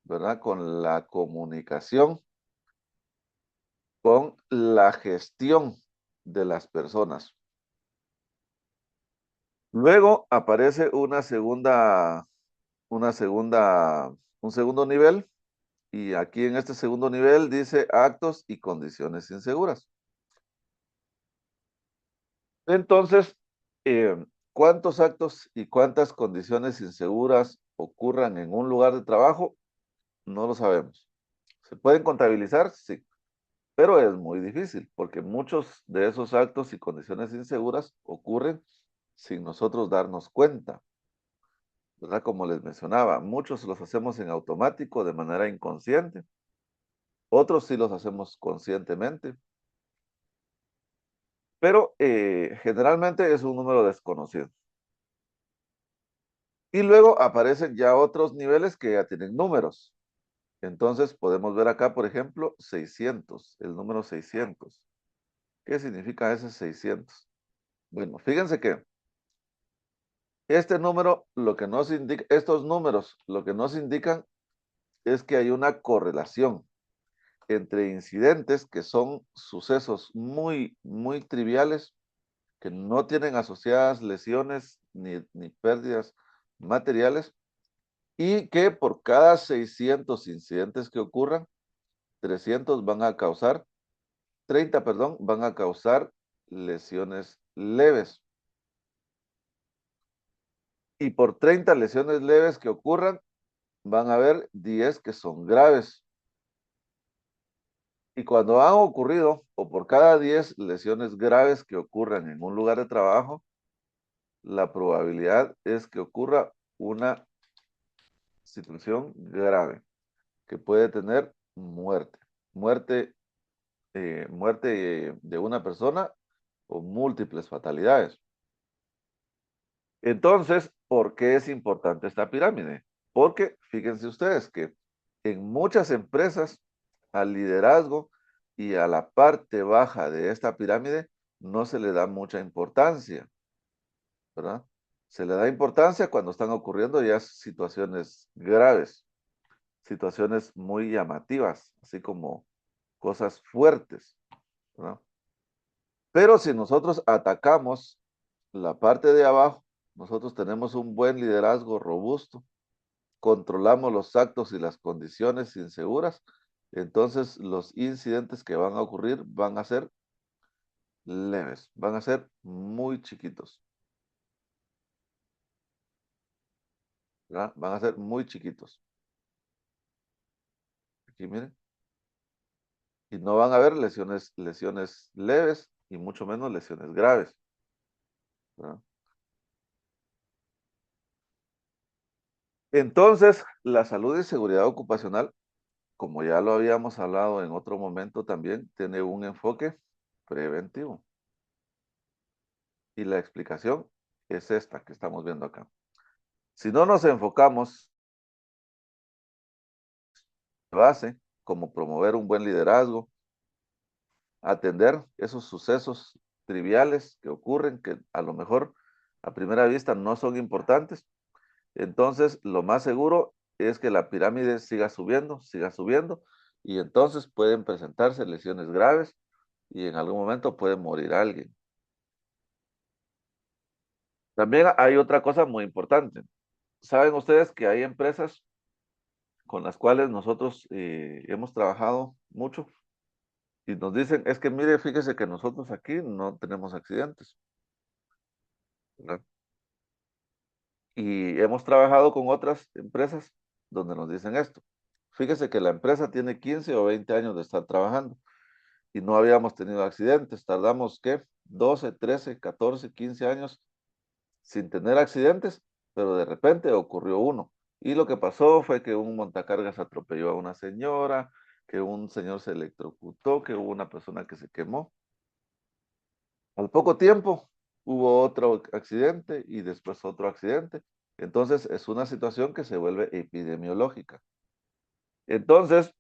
¿verdad? Con la comunicación, con la gestión de las personas. Luego aparece un segundo nivel, y aquí en este segundo nivel dice actos y condiciones inseguras. Entonces, ¿cuántos actos y cuántas condiciones inseguras ocurran en un lugar de trabajo? No lo sabemos. ¿Se pueden contabilizar? Sí, pero es muy difícil porque muchos de esos actos y condiciones inseguras ocurren sin nosotros darnos cuenta, ¿verdad? Como les mencionaba, muchos los hacemos en automático de manera inconsciente, otros sí los hacemos conscientemente, pero generalmente es un número desconocido. Y luego aparecen ya otros niveles que ya tienen números. Entonces podemos ver acá, por ejemplo, 600, el número 600. ¿Qué significa ese 600? Bueno, fíjense que este número, lo que nos indica, estos números, lo que nos indican es que hay una correlación entre incidentes que son sucesos muy, muy triviales, que no tienen asociadas lesiones ni pérdidas materiales, y que por cada 600 incidentes que ocurran, 300 van a causar, 30, perdón, van a causar lesiones leves. Y por 30 lesiones leves que ocurran, van a haber 10 que son graves. Y cuando han ocurrido, o por cada 10 lesiones graves que ocurran en un lugar de trabajo, la probabilidad es que ocurra una situación grave que puede tener muerte. Muerte de una persona o múltiples fatalidades. Entonces, ¿por qué es importante esta pirámide? Porque fíjense ustedes que en muchas empresas al liderazgo y a la parte baja de esta pirámide no se le da mucha importancia, ¿verdad? Se le da importancia cuando están ocurriendo ya situaciones graves, situaciones muy llamativas, así como cosas fuertes, ¿verdad? Pero si nosotros atacamos la parte de abajo, nosotros tenemos un buen liderazgo robusto, controlamos los actos y las condiciones inseguras, entonces los incidentes que van a ocurrir van a ser leves, van a ser muy chiquitos, ¿verdad? Van a ser muy chiquitos. Aquí miren. Y no van a haber lesiones leves y mucho menos lesiones graves, ¿verdad? Entonces, la salud y seguridad ocupacional, como ya lo habíamos hablado en otro momento también, tiene un enfoque preventivo. Y la explicación es esta que estamos viendo acá. Si no nos enfocamos en base, como promover un buen liderazgo, atender esos sucesos triviales que ocurren, que a lo mejor a primera vista no son importantes, entonces lo más seguro es que la pirámide siga subiendo, y entonces pueden presentarse lesiones graves y en algún momento puede morir alguien. También hay otra cosa muy importante. ¿Saben ustedes que hay empresas con las cuales nosotros hemos trabajado mucho y nos dicen, es que mire, fíjese que nosotros aquí no tenemos accidentes, ¿verdad? Y hemos trabajado con otras empresas donde nos dicen esto. Fíjese que la empresa tiene 15 o 20 años de estar trabajando y no habíamos tenido accidentes. Tardamos, ¿qué? 12, 13, 14, 15 años sin tener accidentes, pero de repente ocurrió uno. Y lo que pasó fue que un montacargas atropelló a una señora, que un señor se electrocutó, que hubo una persona que se quemó. Al poco tiempo hubo otro accidente y después otro accidente. Entonces es una situación que se vuelve epidemiológica. Entonces,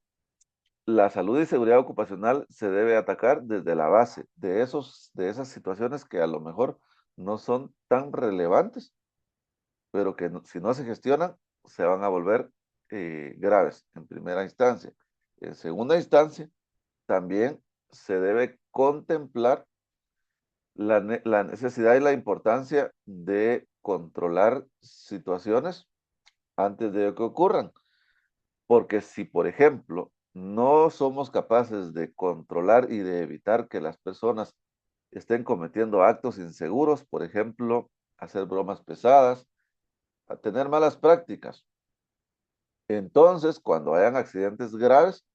la salud y seguridad ocupacional se debe atacar desde la base de esas situaciones que a lo mejor no son tan relevantes, pero que si no se gestionan, se van a volver graves en primera instancia. En segunda instancia, también se debe contemplar la necesidad y la importancia de controlar situaciones antes de que ocurran. Porque si, por ejemplo, no somos capaces de controlar y de evitar que las personas estén cometiendo actos inseguros, por ejemplo, hacer bromas pesadas, a tener malas prácticas, entonces cuando hayan accidentes graves,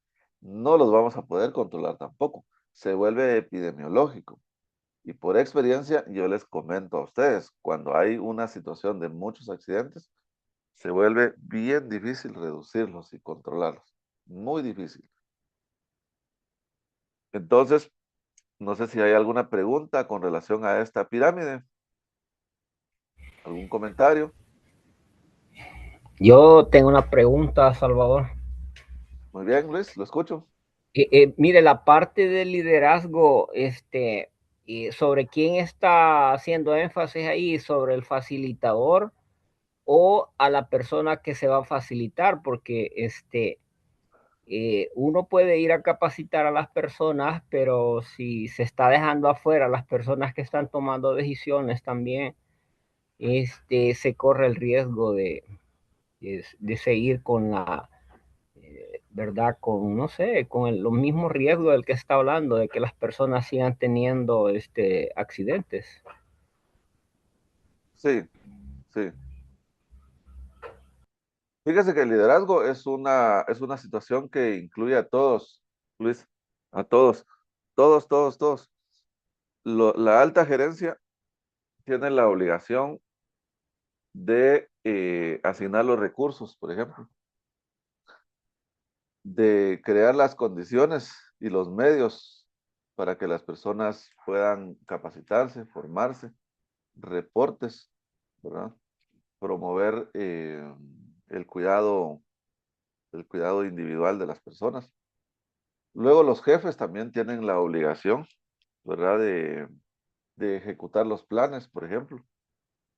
no los vamos a poder controlar tampoco. Se vuelve epidemiológico. Y por experiencia, yo les comento a ustedes, cuando hay una situación de muchos accidentes, se vuelve bien difícil reducirlos y controlarlos. Muy difícil. Entonces, no sé si hay alguna pregunta con relación a esta pirámide. ¿Algún comentario? Yo tengo una pregunta, Salvador. Muy bien, Luis, lo escucho. Mire, la parte del liderazgo, sobre quién está haciendo énfasis ahí, sobre el facilitador o a la persona que se va a facilitar, porque uno puede ir a capacitar a las personas, pero si se está dejando afuera las personas que están tomando decisiones también, se corre el riesgo de seguir con la, ¿verdad? Con, no sé, con los mismos riesgos del que está hablando, de que las personas sigan teniendo accidentes. Sí, sí. Fíjese que el liderazgo es una situación que incluye a todos, Luis, a todos, todos, todos, todos. La alta gerencia tiene la obligación de asignar los recursos, por ejemplo, de crear las condiciones y los medios para que las personas puedan capacitarse, formarse, reportes, ¿verdad? Promover el cuidado individual de las personas. Luego los jefes también tienen la obligación, ¿verdad? De ejecutar los planes, por ejemplo,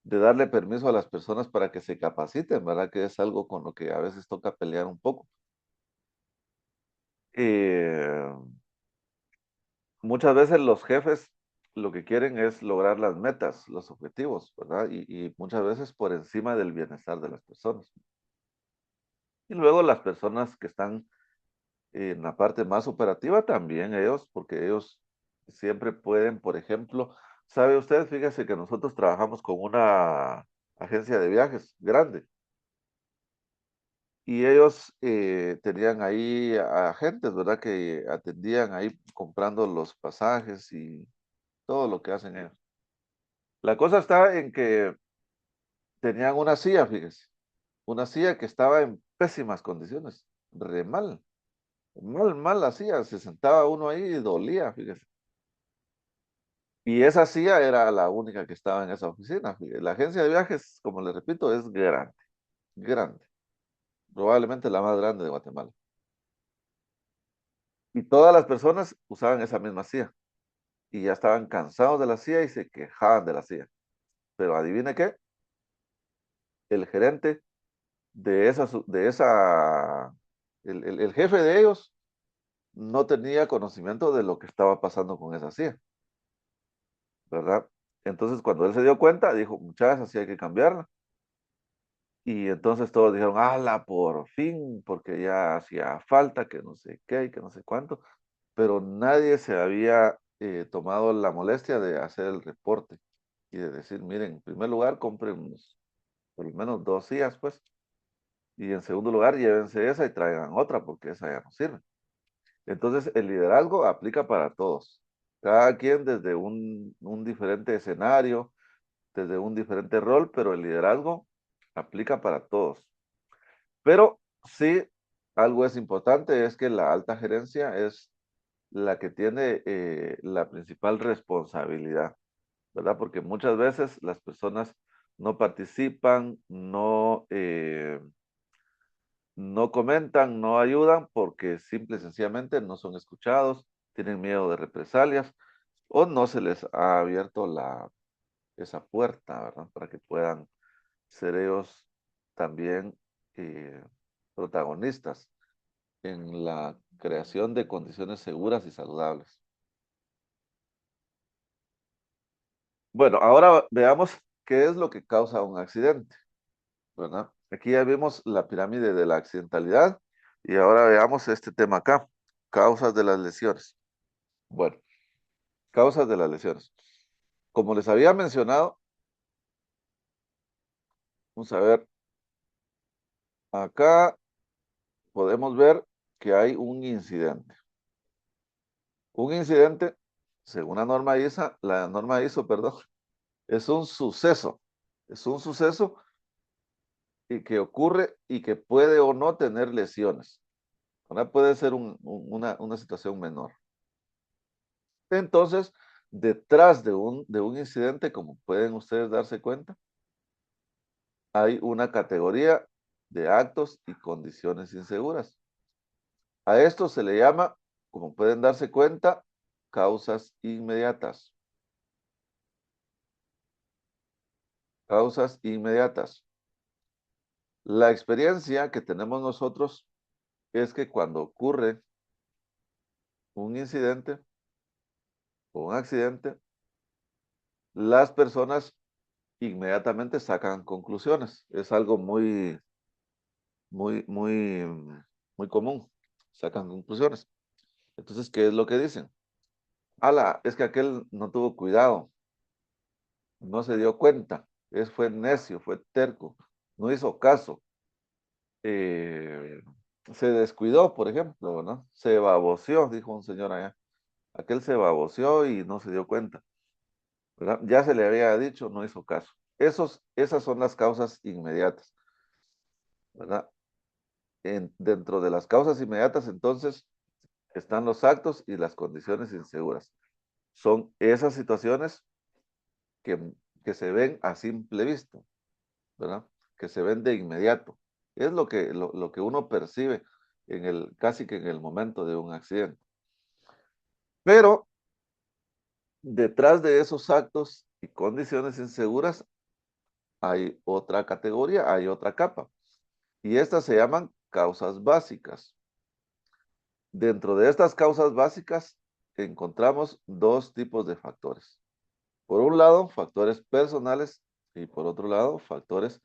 de darle permiso a las personas para que se capaciten, ¿verdad? Que es algo con lo que a veces toca pelear un poco. Eh, Muchas veces los jefes lo que quieren es lograr las metas, los objetivos, ¿verdad? Y muchas veces por encima del bienestar de las personas. Y luego las personas que están en la parte más operativa también ellos, porque ellos siempre pueden, por ejemplo, ¿sabe usted? Fíjese que nosotros trabajamos con una agencia de viajes grande y ellos tenían ahí agentes, ¿verdad? Que atendían ahí comprando los pasajes y todo lo que hacen ellos. La cosa está en que tenían una silla, fíjese, una silla que estaba en pésimas condiciones, re mal, mal, mal la silla, se sentaba uno ahí y dolía, fíjese. Y esa silla era la única que estaba en esa oficina. La agencia de viajes, como les repito, es grande, grande. Probablemente la más grande de Guatemala. Y todas las personas usaban esa misma silla. Y ya estaban cansados de la silla y se quejaban de la silla. Pero adivine qué, el gerente el jefe de ellos no tenía conocimiento de lo que estaba pasando con esa silla, ¿verdad? Entonces cuando él se dio cuenta, dijo, muchachas, así hay que cambiarla. Y entonces todos dijeron, ala, por fin, porque ya hacía falta, que no sé qué y que no sé cuánto, pero nadie se había tomado la molestia de hacer el reporte y de decir, miren, en primer lugar, compren por lo menos 2 sillas, pues, y en segundo lugar, llévense esa y traigan otra, porque esa ya no sirve. Entonces, el liderazgo aplica para todos, cada quien desde un diferente escenario, desde un diferente rol, pero el liderazgo aplica para todos. Pero sí, algo es importante, es que la alta gerencia es la que tiene la principal responsabilidad, ¿verdad? Porque muchas veces las personas no participan, no comentan, no ayudan porque simple y sencillamente no son escuchados, tienen miedo de represalias o no se les ha abierto esa puerta, ¿verdad? Para que puedan ser ellos también eh, protagonistas en la creación de condiciones seguras y saludables. Bueno, ahora veamos qué es lo que causa un accidente, ¿verdad? Aquí ya vimos la pirámide de la accidentalidad y ahora veamos este tema acá, causas de las lesiones. Bueno, causas de las lesiones. Como les había mencionado, vamos a ver, acá podemos ver que hay un incidente. Un incidente, según la norma ISO, perdón, es un suceso. Es un suceso y que ocurre y que puede o no tener lesiones. Ahora puede ser una situación menor. Entonces, detrás de un incidente, como pueden ustedes darse cuenta, hay una categoría de actos y condiciones inseguras. A esto se le llama, como pueden darse cuenta, causas inmediatas. Causas inmediatas. La experiencia que tenemos nosotros es que cuando ocurre un incidente o un accidente, las personas inmediatamente sacan conclusiones. Es algo muy, muy, muy, muy común. Sacan conclusiones. Entonces, ¿qué es lo que dicen? Ala, es que aquel no tuvo cuidado, no se dio cuenta, fue necio, fue terco, no hizo caso, eh, se descuidó, por ejemplo, ¿no? Se baboseó, dijo un señor allá. Aquel se baboseó y no se dio cuenta, ¿verdad? Ya se le había dicho, no hizo caso. Esas son las causas inmediatas, ¿verdad? Dentro de las causas inmediatas, entonces, están los actos y las condiciones inseguras. Son esas situaciones que, que se ven a simple vista, ¿verdad? Que se ven de inmediato. Es lo que uno percibe casi que en el momento de un accidente. Pero detrás de esos actos y condiciones inseguras hay otra categoría, hay otra capa. Y estas se llaman causas básicas. Dentro de estas causas básicas encontramos dos tipos de factores. Por un lado, factores personales y por otro lado, factores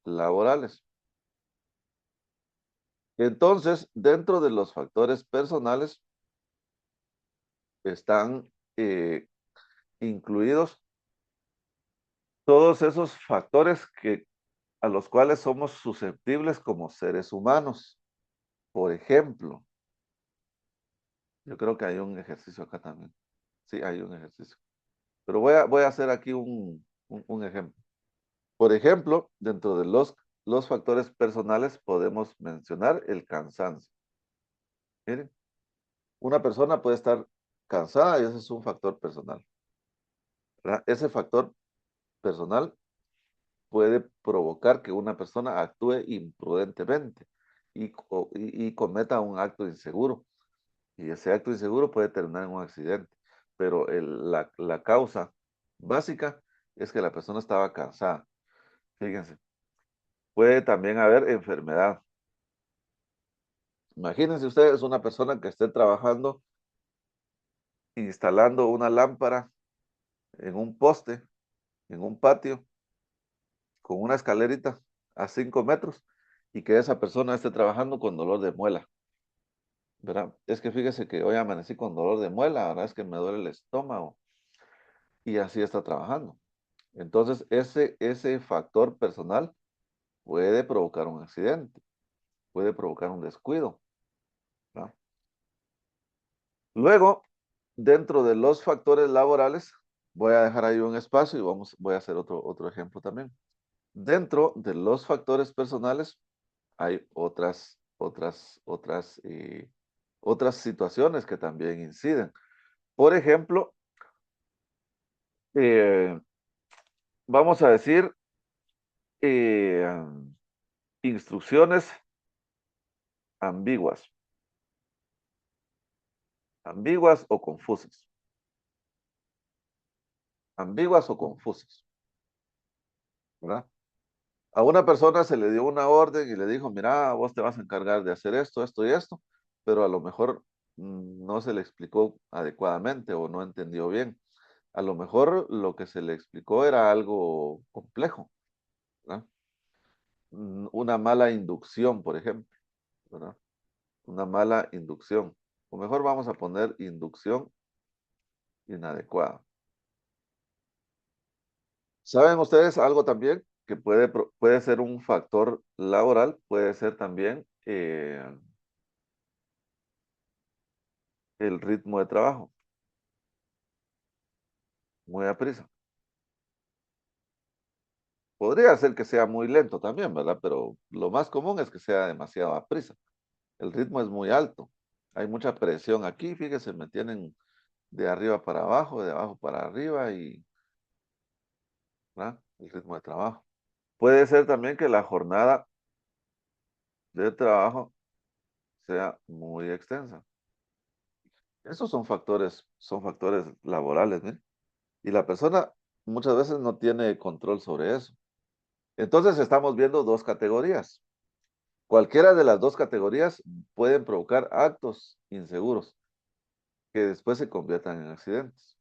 laborales. Entonces, dentro de los factores personales están incluidos todos esos factores a los cuales somos susceptibles como seres humanos. Por ejemplo, yo creo que hay un ejercicio acá también. Sí, hay un ejercicio. Pero voy a hacer aquí un ejemplo. Por ejemplo, dentro de los factores personales podemos mencionar el cansancio. Miren, una persona puede estar cansada y ese es un factor personal, ¿verdad? Ese factor personal puede provocar que una persona actúe imprudentemente y cometa un acto inseguro. Y ese acto inseguro puede terminar en un accidente. Pero la causa básica es que la persona estaba cansada. Fíjense, puede también haber enfermedad. Imagínense ustedes una persona que esté trabajando instalando una lámpara en un poste, en un patio, con una escalerita a 5 metros y que esa persona esté trabajando con dolor de muela, ¿verdad? Es que fíjese que hoy amanecí con dolor de muela, ahora es que me duele el estómago y así está trabajando. Entonces, ese factor personal puede provocar un accidente, puede provocar un descuido, ¿verdad? Luego, dentro de los factores laborales, voy a dejar ahí un espacio y voy a hacer otro ejemplo también. Dentro de los factores personales hay otras situaciones que también inciden. Por ejemplo, eh, vamos a decir eh, instrucciones ambiguas, ambiguas o confusas, ambiguas o confusas, ¿verdad? A una persona se le dio una orden y le dijo, mira, vos te vas a encargar de hacer esto, esto y esto, pero a lo mejor no se le explicó adecuadamente o no entendió bien. A lo mejor lo que se le explicó era algo complejo, ¿verdad? Una mala inducción, por ejemplo, ¿verdad? Una mala inducción. O mejor vamos a poner inducción inadecuada. ¿Saben ustedes algo también que puede ser un factor laboral? Puede ser también el ritmo de trabajo, muy aprisa. Podría ser que sea muy lento también, ¿verdad? Pero lo más común es que sea demasiado aprisa. El ritmo es muy alto. Hay mucha presión aquí, fíjese, me tienen de arriba para abajo, de abajo para arriba y, ¿verdad? El ritmo de trabajo. Puede ser también que la jornada de trabajo sea muy extensa. Esos son factores laborales, ¿eh? Y la persona muchas veces no tiene control sobre eso. Entonces estamos viendo dos categorías. Cualquiera de las dos categorías pueden provocar actos inseguros que después se conviertan en accidentes.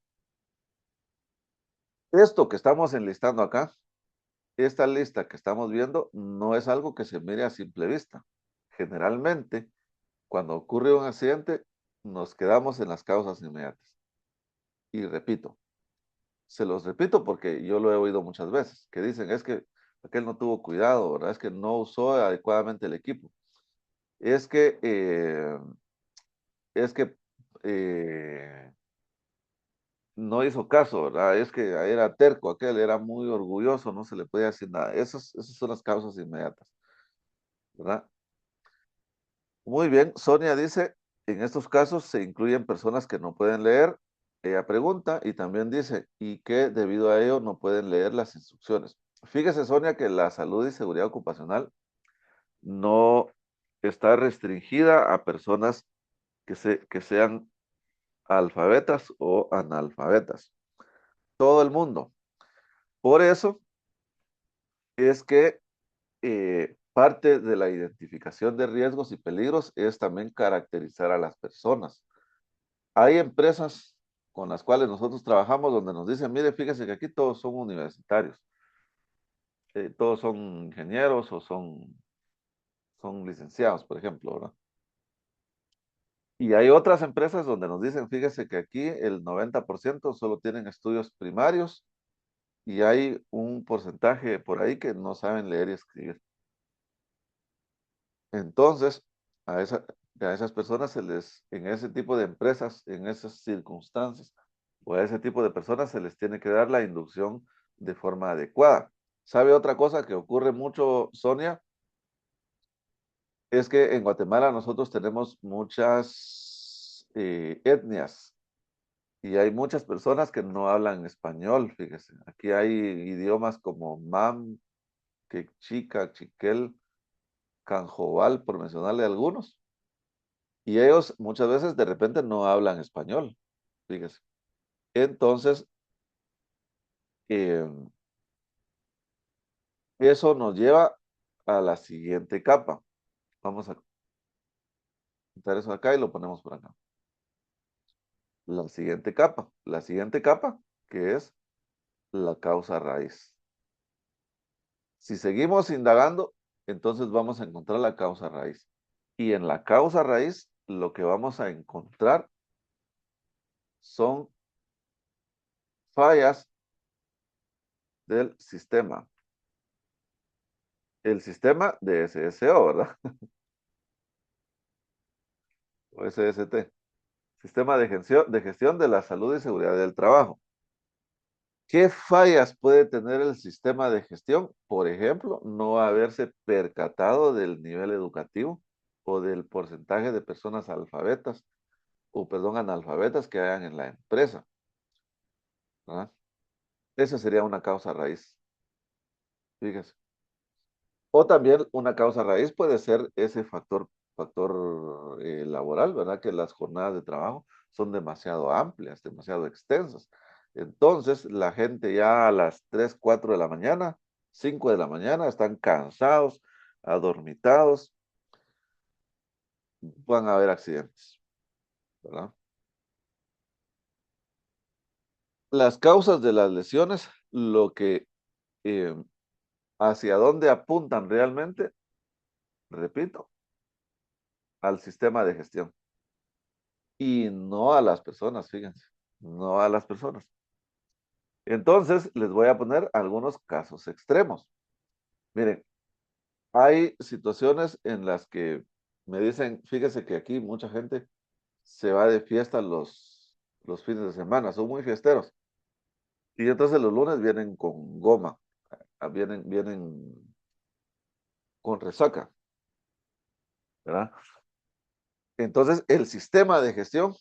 Esto que estamos enlistando acá, esta lista que estamos viendo, no es algo que se mire a simple vista. Generalmente, cuando ocurre un accidente, nos quedamos en las causas inmediatas. Y repito, se los repito porque yo lo he oído muchas veces, que dicen, es que aquel no tuvo cuidado, ¿verdad? Es que no usó adecuadamente el equipo. Es que, es que no hizo caso, ¿verdad? Es que era terco aquel, era muy orgulloso, no se le podía decir nada. Esas son las causas inmediatas, ¿verdad? Muy bien, Sonia dice, en estos casos se incluyen personas que no pueden leer. Ella pregunta y también dice, y que debido a ello no pueden leer las instrucciones. Fíjese, Sonia, que la salud y seguridad ocupacional no está restringida a personas que sean alfabetas o analfabetas. Todo el mundo. Por eso es que parte de la identificación de riesgos y peligros es también caracterizar a las personas. Hay empresas con las cuales nosotros trabajamos donde nos dicen, mire, fíjese que aquí todos son universitarios, todos son ingenieros o son licenciados, por ejemplo, ¿verdad? Y hay otras empresas donde nos dicen, fíjese que aquí el 90% solo tienen estudios primarios y hay un porcentaje por ahí que no saben leer y escribir. Entonces, a esas personas en ese tipo de empresas, en esas circunstancias, o a ese tipo de personas se les tiene que dar la inducción de forma adecuada. ¿Sabe otra cosa que ocurre mucho, Sonia? Es que en Guatemala nosotros tenemos muchas etnias y hay muchas personas que no hablan español, fíjese. Aquí hay idiomas como mam, quechua, chiquel, canjobal, por mencionarle algunos. Y ellos muchas veces de repente no hablan español, fíjese. Entonces, eh, eso nos lleva a la siguiente capa. Vamos a quitar eso acá y lo ponemos por acá. La siguiente capa, que es la causa raíz. Si seguimos indagando, entonces vamos a encontrar la causa raíz. Y en la causa raíz, lo que vamos a encontrar son fallas del sistema. El sistema de SSO, ¿verdad? O SST. Sistema de gestión de la salud y seguridad del trabajo. ¿Qué fallas puede tener el sistema de gestión? Por ejemplo, no haberse percatado del nivel educativo o del porcentaje de personas analfabetas que hayan en la empresa, ¿verdad? Esa sería una causa raíz. Fíjese. O también una causa raíz puede ser ese factor laboral, ¿verdad? Que las jornadas de trabajo son demasiado amplias, demasiado extensas. Entonces, la gente ya a las 3, 4 de la mañana, 5 de la mañana, están cansados, adormitados, van a haber accidentes, ¿verdad? Las causas de las lesiones, lo que, hacia dónde apuntan realmente, repito, al sistema de gestión. Y no a las personas, fíjense, no a las personas. Entonces, les voy a poner algunos casos extremos. Miren, hay situaciones en las que me dicen, fíjese que aquí mucha gente se va de fiesta los fines de semana, son muy fiesteros. Y entonces los lunes vienen con goma, vienen con resaca, ¿verdad? Entonces, el sistema de gestión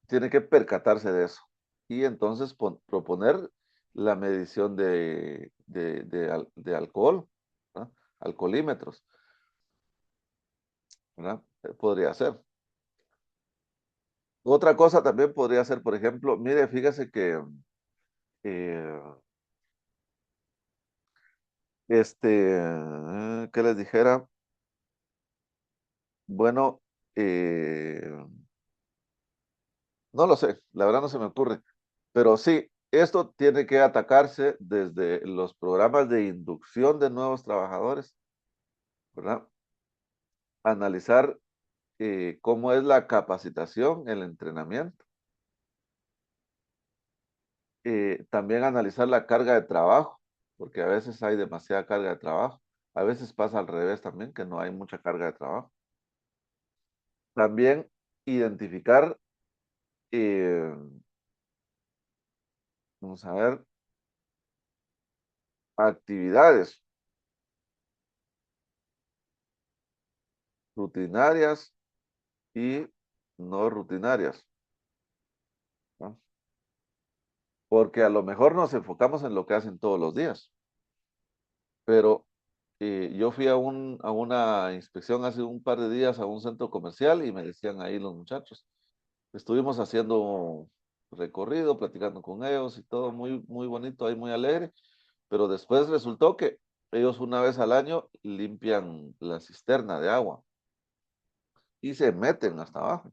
tiene que percatarse de eso y entonces proponer la medición de alcohol, ¿verdad? Alcoholímetros, ¿verdad? Podría ser. Otra cosa también podría ser, por ejemplo, mire, fíjese que eh, ¿qué les dijera? Bueno, no lo sé, la verdad no se me ocurre, pero sí, esto tiene que atacarse desde los programas de inducción de nuevos trabajadores, ¿verdad? Analizar cómo es la capacitación, el entrenamiento. También analizar la carga de trabajo, porque a veces hay demasiada carga de trabajo. A veces pasa al revés también, que no hay mucha carga de trabajo. También identificar, eh, vamos a ver, actividades rutinarias y no rutinarias, ¿no? Porque a lo mejor nos enfocamos en lo que hacen todos los días, pero yo fui a una inspección hace un par de días a un centro comercial y me decían ahí los muchachos, estuvimos haciendo recorrido, platicando con ellos y todo muy, muy bonito, ahí muy alegre, pero después resultó que ellos una vez al año limpian la cisterna de agua y se meten hasta abajo,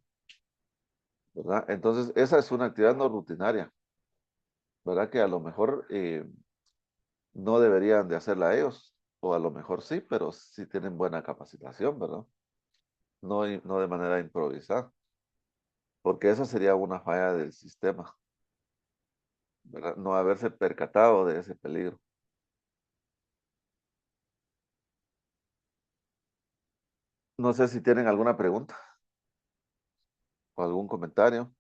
¿verdad? Entonces, esa es una actividad no rutinaria, ¿verdad? Que a lo mejor no deberían de hacerla ellos, o a lo mejor sí, pero sí tienen buena capacitación, ¿verdad? No, no de manera improvisada, porque esa sería una falla del sistema, ¿verdad? No haberse percatado de ese peligro. No sé si tienen alguna pregunta o algún comentario.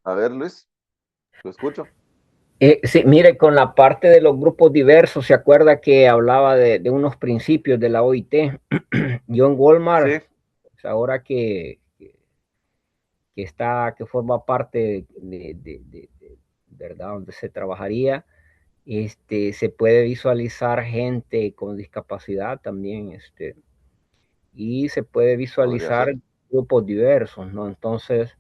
A ver, Luis, lo escucho. Sí, mire, con la parte de los grupos diversos, ¿se acuerda que hablaba de unos principios de la OIT? John Walmart, Sí, pues ahora que forma parte ¿verdad? Donde se trabajaría, se puede visualizar gente con discapacidad también, y se puede podría visualizar ser. grupos diversos, ¿no? Entonces,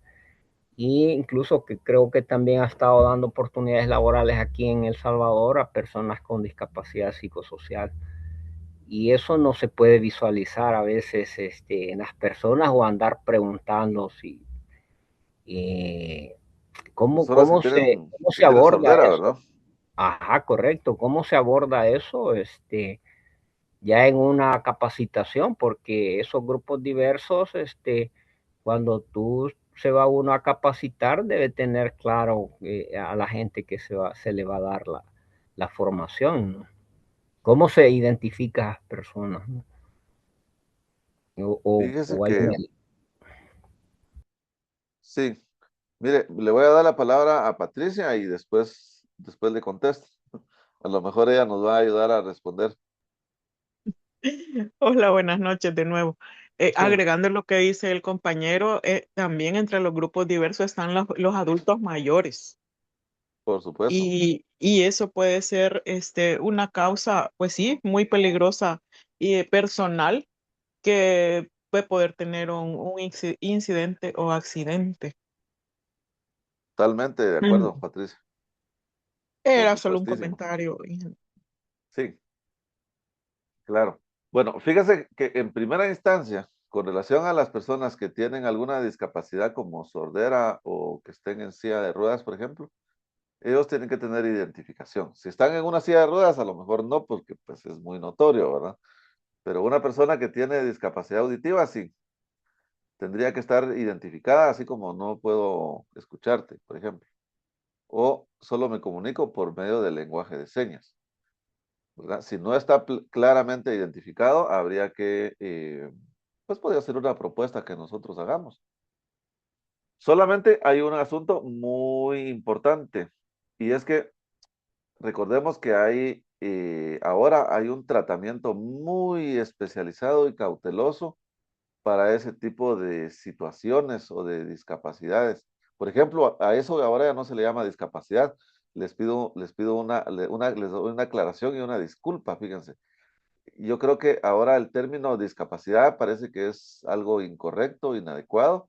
y incluso que creo que también ha estado dando oportunidades laborales aquí en El Salvador a personas con discapacidad psicosocial. y eso no se puede visualizar a veces en las personas o andar preguntando si, eh, Personas cómo que se tienen aborda sordera, eso. ¿verdad? Ajá, correcto. ¿Cómo se aborda eso? Ya en una capacitación, porque esos grupos diversos, cuando tú se va uno a capacitar, debe tener claro a la gente que se le va a dar la formación, ¿no? ¿Cómo se identifica a las personas, ¿no? Fíjese O hay que sí. Mire, le voy a dar la palabra a Patricia y después le contesto. A lo mejor ella nos va a ayudar a responder. Hola, buenas noches de nuevo. Sí, Agregando lo que dice el compañero, también entre los grupos diversos están los adultos mayores por supuesto. y eso puede ser una causa, pues sí, muy peligrosa y personal que puede poder tener un incidente o accidente. Totalmente de acuerdo, Mm. Patricia. Por Era solo un supuestísimo. comentario. Sí, claro. Bueno, fíjese que en primera instancia, con relación a las personas que tienen alguna discapacidad como sordera o que estén en silla de ruedas, por ejemplo, ellos tienen que tener identificación. Si están en una silla de ruedas, a lo mejor no, porque pues es muy notorio, ¿verdad? Pero una persona que tiene discapacidad auditiva, sí, tendría que estar identificada, así como no puedo escucharte, por ejemplo. O solo me comunico por medio del lenguaje de señas, ¿verdad? Si no está claramente identificado, habría que, pues podría ser una propuesta que nosotros hagamos. Solamente hay un asunto muy importante y es que recordemos que ahora hay un tratamiento muy especializado y cauteloso para ese tipo de situaciones o de discapacidades. Por ejemplo, a eso ahora ya no se le llama discapacidad. Les pido les doy una aclaración y una disculpa, fíjense. Yo creo que ahora el término discapacidad parece que es algo incorrecto, inadecuado,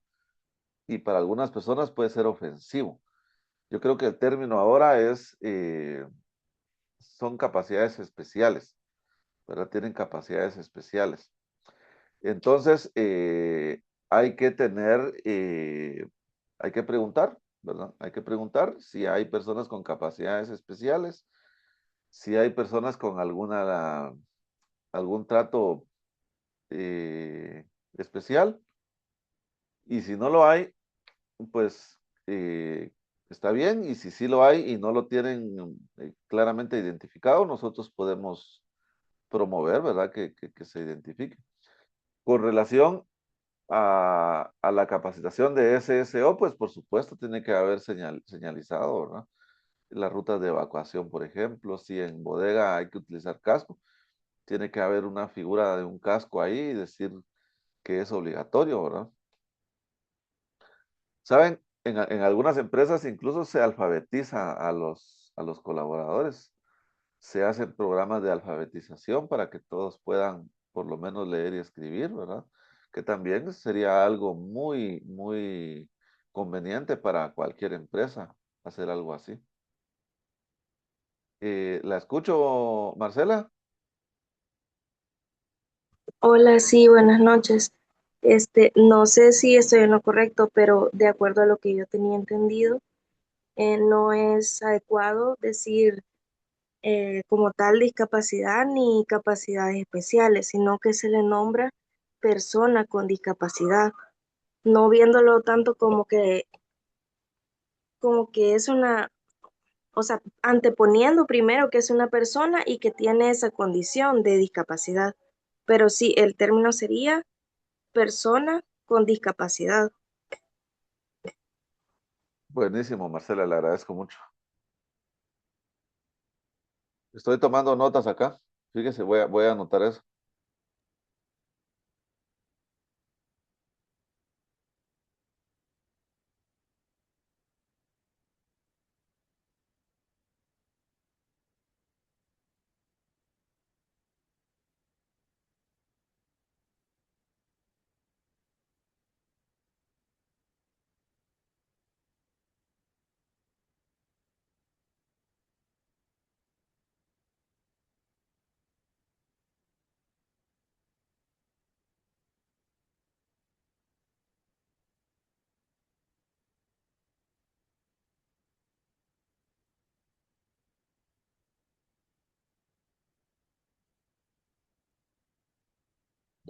y para algunas personas puede ser ofensivo. Yo creo que el término ahora son capacidades especiales, ¿verdad? Tienen capacidades especiales. Entonces, hay que preguntar, ¿verdad? Hay que preguntar si hay personas con capacidades especiales, si hay personas con algún trato especial, y si no lo hay, pues está bien, y si sí lo hay y no lo tienen claramente identificado, nosotros podemos promover, ¿verdad? Que se identifique. Con relación a la capacitación de SSO, pues por supuesto tiene que haber señalizado, ¿verdad? Las rutas de evacuación, por ejemplo, si en bodega hay que utilizar casco, tiene que haber una figura de un casco ahí y decir que es obligatorio, ¿verdad? ¿Saben? En algunas empresas incluso se alfabetiza a los colaboradores. Se hacen programas de alfabetización para que todos puedan por lo menos leer y escribir, ¿verdad? Que también sería algo muy, muy conveniente para cualquier empresa hacer algo así. ¿La escucho, Marcela? Hola, sí, buenas noches. No sé si estoy en lo correcto, pero de acuerdo a lo que yo tenía entendido, no es adecuado decir como tal discapacidad ni capacidades especiales, sino que se le nombra persona con discapacidad, no viéndolo tanto como que es una, o sea, anteponiendo primero que es una persona y que tiene esa condición de discapacidad. Pero sí, el término sería persona con discapacidad. Buenísimo, Marcela, le agradezco mucho. Estoy tomando notas acá. Fíjese, voy a anotar eso.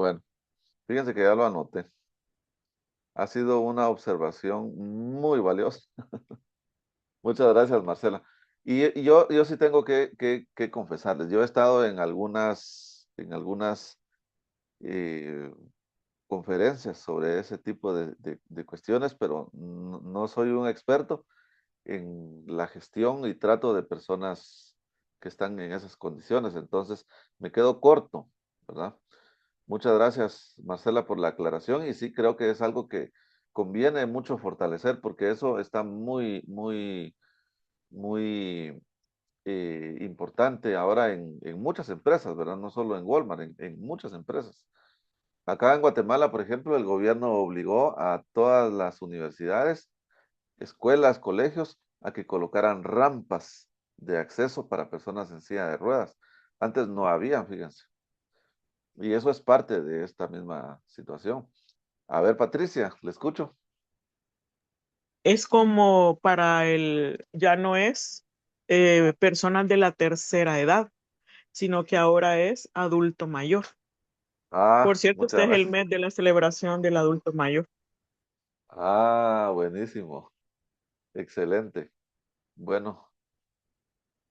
Bueno, fíjense que ya lo anoté. Ha sido una observación muy valiosa. Muchas gracias, Marcela. Y yo sí tengo que confesarles, yo he estado en algunas eh, conferencias sobre ese tipo de cuestiones, pero no soy un experto en la gestión y trato de personas que están en esas condiciones, entonces me quedo corto, ¿verdad? Muchas gracias, Marcela, por la aclaración y sí creo que es algo que conviene mucho fortalecer porque eso está muy, muy, muy importante ahora en muchas empresas, ¿verdad? No solo en Walmart, en muchas empresas. Acá en Guatemala, por ejemplo, el gobierno obligó a todas las universidades, escuelas, colegios, a que colocaran rampas de acceso para personas en silla de ruedas. Antes no había, fíjense. Y eso es parte de esta misma situación. A ver, Patricia, le escucho. Es como ya no es personas de la tercera edad, sino que ahora es adulto mayor. Por Ah, cierto, este muchas es el gracias. mes de la celebración del adulto mayor. Ah, buenísimo. Excelente. Bueno,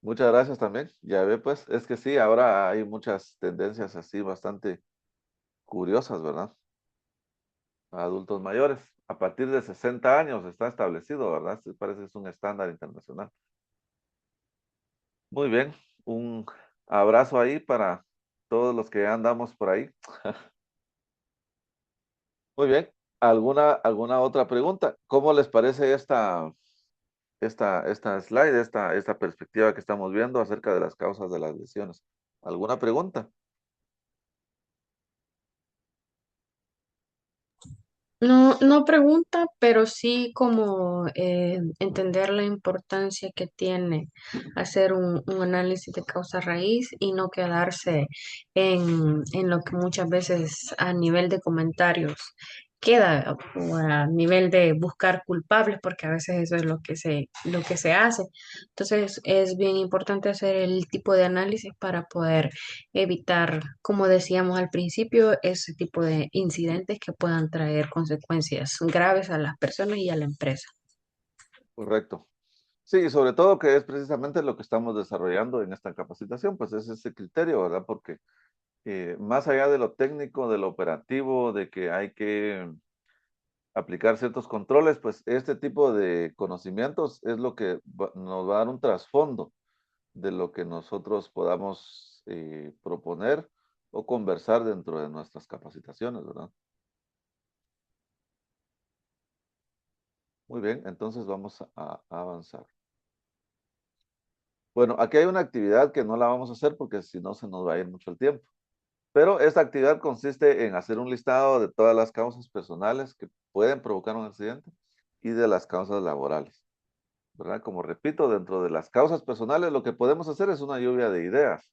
muchas gracias también. Ya ve, pues, es que sí, ahora hay muchas tendencias así bastante curiosas, ¿verdad? Adultos mayores. A partir de 60 años está establecido, ¿verdad? Sí, parece que es un estándar internacional. Muy bien, un abrazo ahí para todos los que andamos por ahí. Muy bien, ¿alguna otra pregunta? ¿Cómo les parece esta slide, esta perspectiva que estamos viendo acerca de las causas de las lesiones? ¿Alguna pregunta? No, no pregunta, pero sí como entender la importancia que tiene hacer un análisis de causa raíz y no quedarse en lo que muchas veces a nivel de comentarios queda o a nivel de buscar culpables, porque a veces eso es lo que se hace. Entonces es bien importante hacer el tipo de análisis para poder evitar, como decíamos al principio, ese tipo de incidentes que puedan traer consecuencias graves a las personas y a la empresa. Correcto. Sí, sobre todo que es precisamente lo que estamos desarrollando en esta capacitación, pues es ese criterio, ¿verdad? Porque más allá de lo técnico, de lo operativo, de que hay que aplicar ciertos controles, pues este tipo de conocimientos es lo que nos va a dar un trasfondo de lo que nosotros podamos proponer o conversar dentro de nuestras capacitaciones, ¿verdad? Muy bien, entonces vamos a avanzar. Bueno, aquí hay una actividad que no la vamos a hacer porque si no se nos va a ir mucho el tiempo. Pero esta actividad consiste en hacer un listado de todas las causas personales que pueden provocar un accidente y de las causas laborales, ¿verdad? Como repito, dentro de las causas personales lo que podemos hacer es una lluvia de ideas.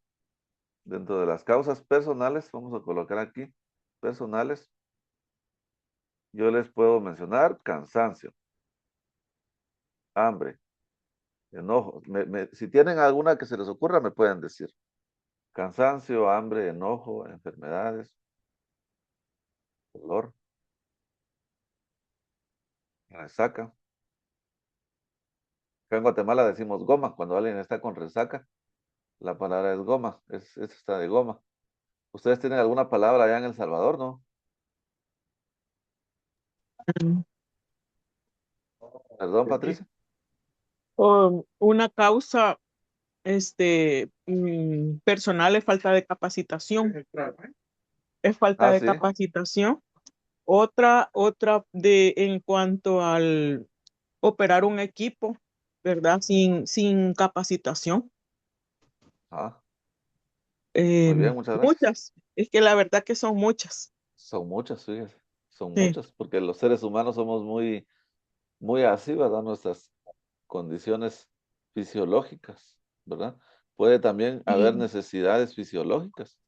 Dentro de las causas personales, vamos a colocar aquí, personales, yo les puedo mencionar cansancio, hambre, enojo. Si tienen alguna que se les ocurra, me pueden decir. Cansancio, hambre, enojo, enfermedades, dolor, resaca. Acá en Guatemala decimos goma. Cuando alguien está con resaca, la palabra es goma. Es esta de goma. ¿Ustedes tienen alguna palabra allá en El Salvador, no? Mm. Perdón, Patricia. Una causa personal es falta de capacitación. Es falta Ah, de sí. capacitación. Otra en cuanto al operar un equipo, ¿verdad? Sin capacitación. Ah, muy bien, Em, muchas gracias. muchas. Es que la verdad que son muchas. Son muchas, fíjese. Son Sí. muchas, porque los seres humanos somos muy, muy así, ¿verdad? Nuestras condiciones fisiológicas, ¿verdad? Puede también haber Sí. necesidades fisiológicas.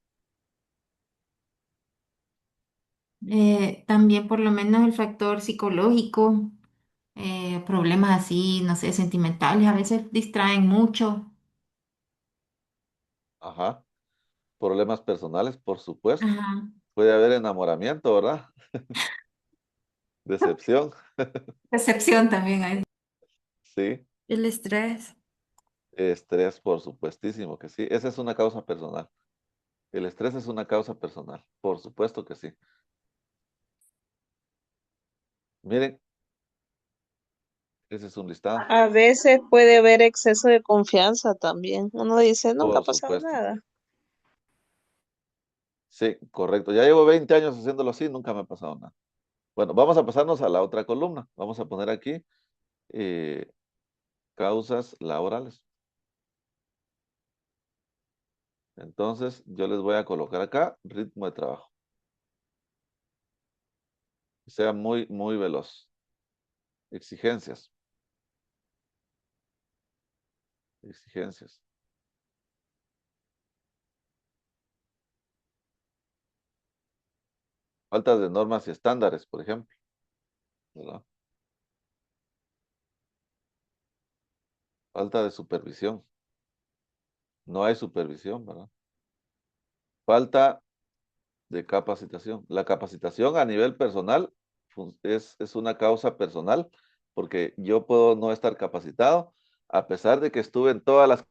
También por lo menos el factor psicológico, problemas así, no sé, sentimentales, a veces distraen mucho. Ajá. Problemas personales, por supuesto. Ajá. Puede haber enamoramiento, ¿verdad? Decepción, Excepción también hay. sí. El estrés. Estrés, por supuestísimo que sí. Esa es una causa personal. El estrés es una causa personal, por supuesto que sí. Miren, ese es un listado, A veces puede haber exceso de confianza también. Uno dice, nunca ha por pasado supuesto. nada. Sí, correcto. Ya llevo 20 años haciéndolo así, nunca me ha pasado nada. Bueno, vamos a pasarnos a la otra columna. Vamos a poner aquí eh, causas laborales. Entonces, yo les voy a colocar acá ritmo de trabajo. Sea muy, muy veloz. Exigencias. Exigencias. Faltas de normas y estándares, por ejemplo, ¿verdad? Falta de supervisión. No hay supervisión, ¿verdad? Falta de capacitación. La capacitación a nivel personal es una causa personal, porque yo puedo no estar capacitado, a pesar de que estuve en todas las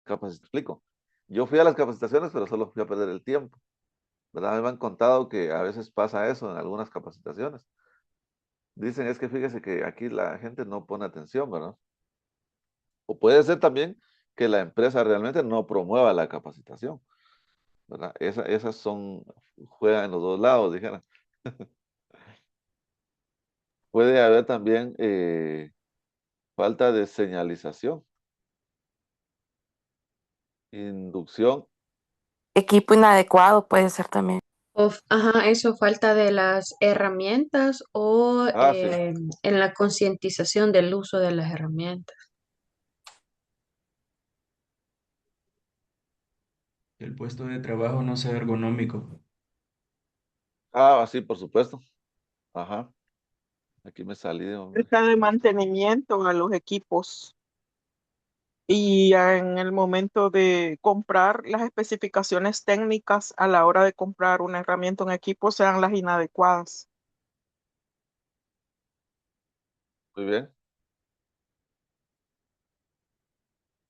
capacitaciones. Explico. Yo fui a las capacitaciones, pero solo fui a perder el tiempo, ¿verdad? Me han contado que a veces pasa eso en algunas capacitaciones. Dicen, es que fíjese que aquí la gente no pone atención, ¿verdad? O puede ser también que la empresa realmente no promueva la capacitación, ¿verdad? Esas son, juegan en los dos lados, dijera. Puede haber también falta de señalización, inducción. Equipo inadecuado puede ser también. Ajá, eso, falta de las herramientas o Ah, sí. en la concientización del uso de las herramientas. El puesto de trabajo no sea ergonómico. Ah, sí, por supuesto. Ajá. Aquí me salí, hombre. Está de mantenimiento a los equipos. Y en el momento de comprar, las especificaciones técnicas a la hora de comprar una herramienta, un equipo, sean las inadecuadas. Muy bien.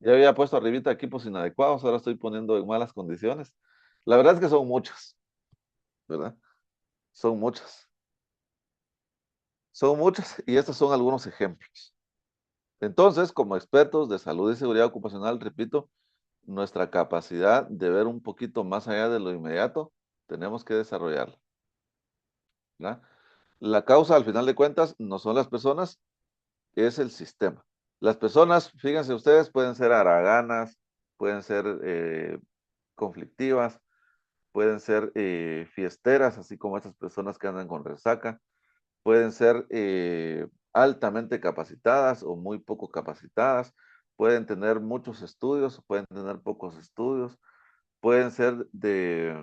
Ya había puesto arribita equipos inadecuados, ahora estoy poniendo en malas condiciones. La verdad es que son muchas, ¿verdad? Son muchas. Son muchas y estos son algunos ejemplos. Entonces, como expertos de salud y seguridad ocupacional, repito, nuestra capacidad de ver un poquito más allá de lo inmediato, tenemos que desarrollarla, ¿verdad? La causa, al final de cuentas, no son las personas, es el sistema. Las personas, fíjense ustedes, pueden ser haraganas, pueden ser conflictivas, pueden ser fiesteras, así como estas personas que andan con resaca, pueden ser altamente capacitadas o muy poco capacitadas, pueden tener muchos estudios, pueden tener pocos estudios, pueden ser de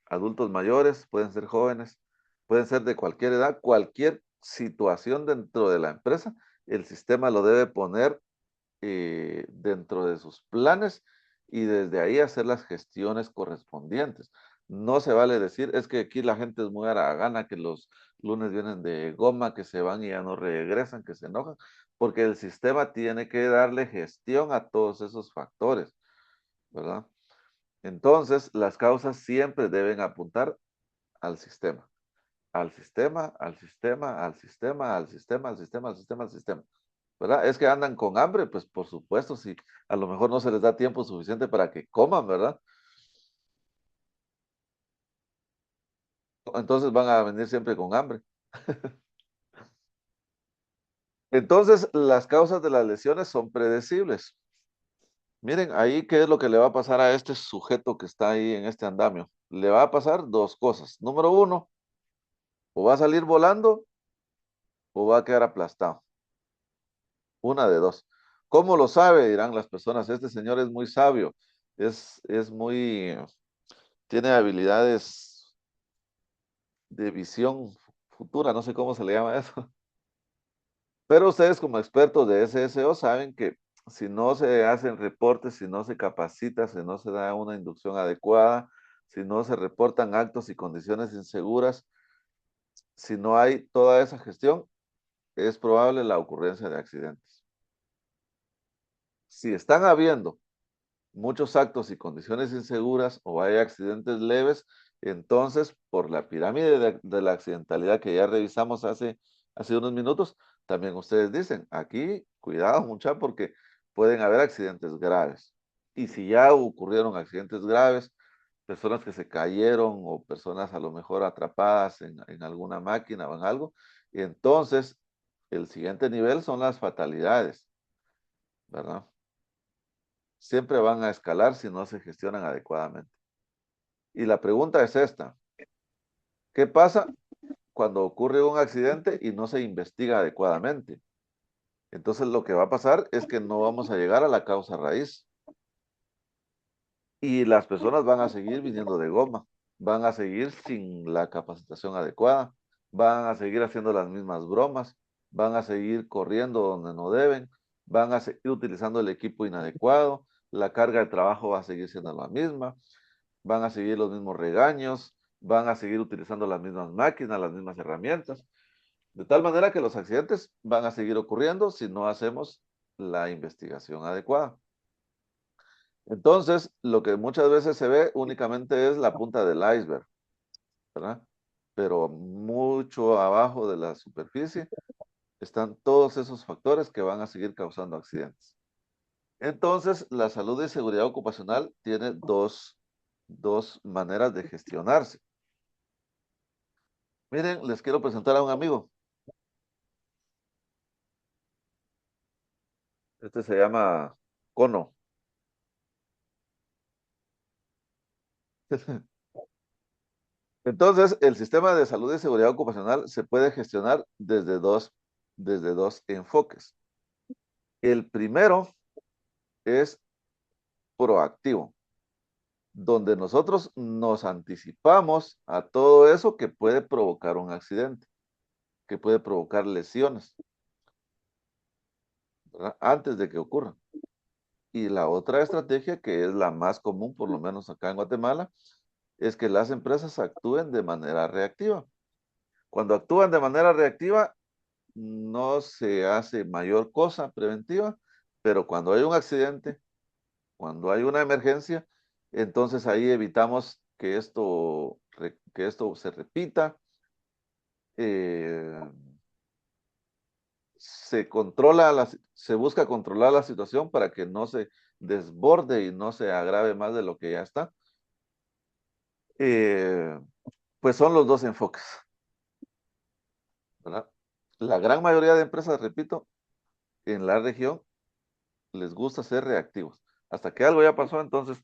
adultos mayores, pueden ser jóvenes, pueden ser de cualquier edad, cualquier situación dentro de la empresa, el sistema lo debe poner dentro de sus planes y desde ahí hacer las gestiones correspondientes. No se vale decir, es que aquí la gente es muy haragana, que los lunes vienen de goma, que se van y ya no regresan, que se enojan, porque el sistema tiene que darle gestión a todos esos factores, ¿verdad? Entonces, las causas siempre deben apuntar al sistema, al sistema, al sistema, al sistema, al sistema, al sistema, al sistema, al sistema. ¿Verdad? Es que andan con hambre, pues por supuesto, si a lo mejor no se les da tiempo suficiente para que coman, ¿verdad? Entonces van a venir siempre con hambre. Entonces, las causas de las lesiones son predecibles. Miren, ahí qué es lo que le va a pasar a este sujeto que está ahí en este andamio. Le va a pasar dos cosas. Número uno, o va a salir volando o va a quedar aplastado. Una de dos. ¿Cómo lo sabe? Dirán las personas. Este señor es muy sabio, es muy, tiene habilidades de visión futura, no sé cómo se le llama eso. Pero ustedes como expertos de SSO saben que si no se hacen reportes, si no se capacita, si no se da una inducción adecuada, si no se reportan actos y condiciones inseguras, si no hay toda esa gestión, es probable la ocurrencia de accidentes. Si están habiendo muchos actos y condiciones inseguras o hay accidentes leves, entonces por la pirámide de la accidentalidad que ya revisamos hace unos minutos, también ustedes dicen, aquí cuidado mucha porque pueden haber accidentes graves. Y si ya ocurrieron accidentes graves, personas que se cayeron o personas a lo mejor atrapadas en alguna máquina o en algo, entonces el siguiente nivel son las fatalidades, ¿verdad? Siempre van a escalar si no se gestionan adecuadamente. Y la pregunta es esta: ¿qué pasa cuando ocurre un accidente y no se investiga adecuadamente? Entonces lo que va a pasar es que no vamos a llegar a la causa raíz. Y las personas van a seguir viniendo de goma, van a seguir sin la capacitación adecuada, van a seguir haciendo las mismas bromas, van a seguir corriendo donde no deben, van a seguir utilizando el equipo inadecuado, la carga de trabajo va a seguir siendo la misma, van a seguir los mismos regaños, van a seguir utilizando las mismas máquinas, las mismas herramientas, de tal manera que los accidentes van a seguir ocurriendo si no hacemos la investigación adecuada. Entonces, lo que muchas veces se ve únicamente es la punta del iceberg, ¿verdad? Pero mucho abajo de la superficie están todos esos factores que van a seguir causando accidentes. Entonces, la salud y seguridad ocupacional tiene dos maneras de gestionarse. Miren, les quiero presentar a un amigo. Este se llama Cono. Entonces, el sistema de salud y seguridad ocupacional se puede gestionar desde dos enfoques. El primero es proactivo, donde nosotros nos anticipamos a todo eso que puede provocar un accidente, que puede provocar lesiones, ¿verdad? Antes de que ocurran. Y la otra estrategia, que es la más común, por lo menos acá en Guatemala, es que las empresas actúen de manera reactiva. Cuando actúan de manera reactiva, no se hace mayor cosa preventiva, pero cuando hay un accidente, cuando hay una emergencia, entonces ahí evitamos que esto se repita. eh, se busca controlar la situación para que no se desborde y no se agrave más de lo que ya está. Eh, pues son los dos enfoques, ¿verdad? La gran mayoría de empresas, repito, en la región les gusta ser reactivos. Hasta que algo ya pasó, entonces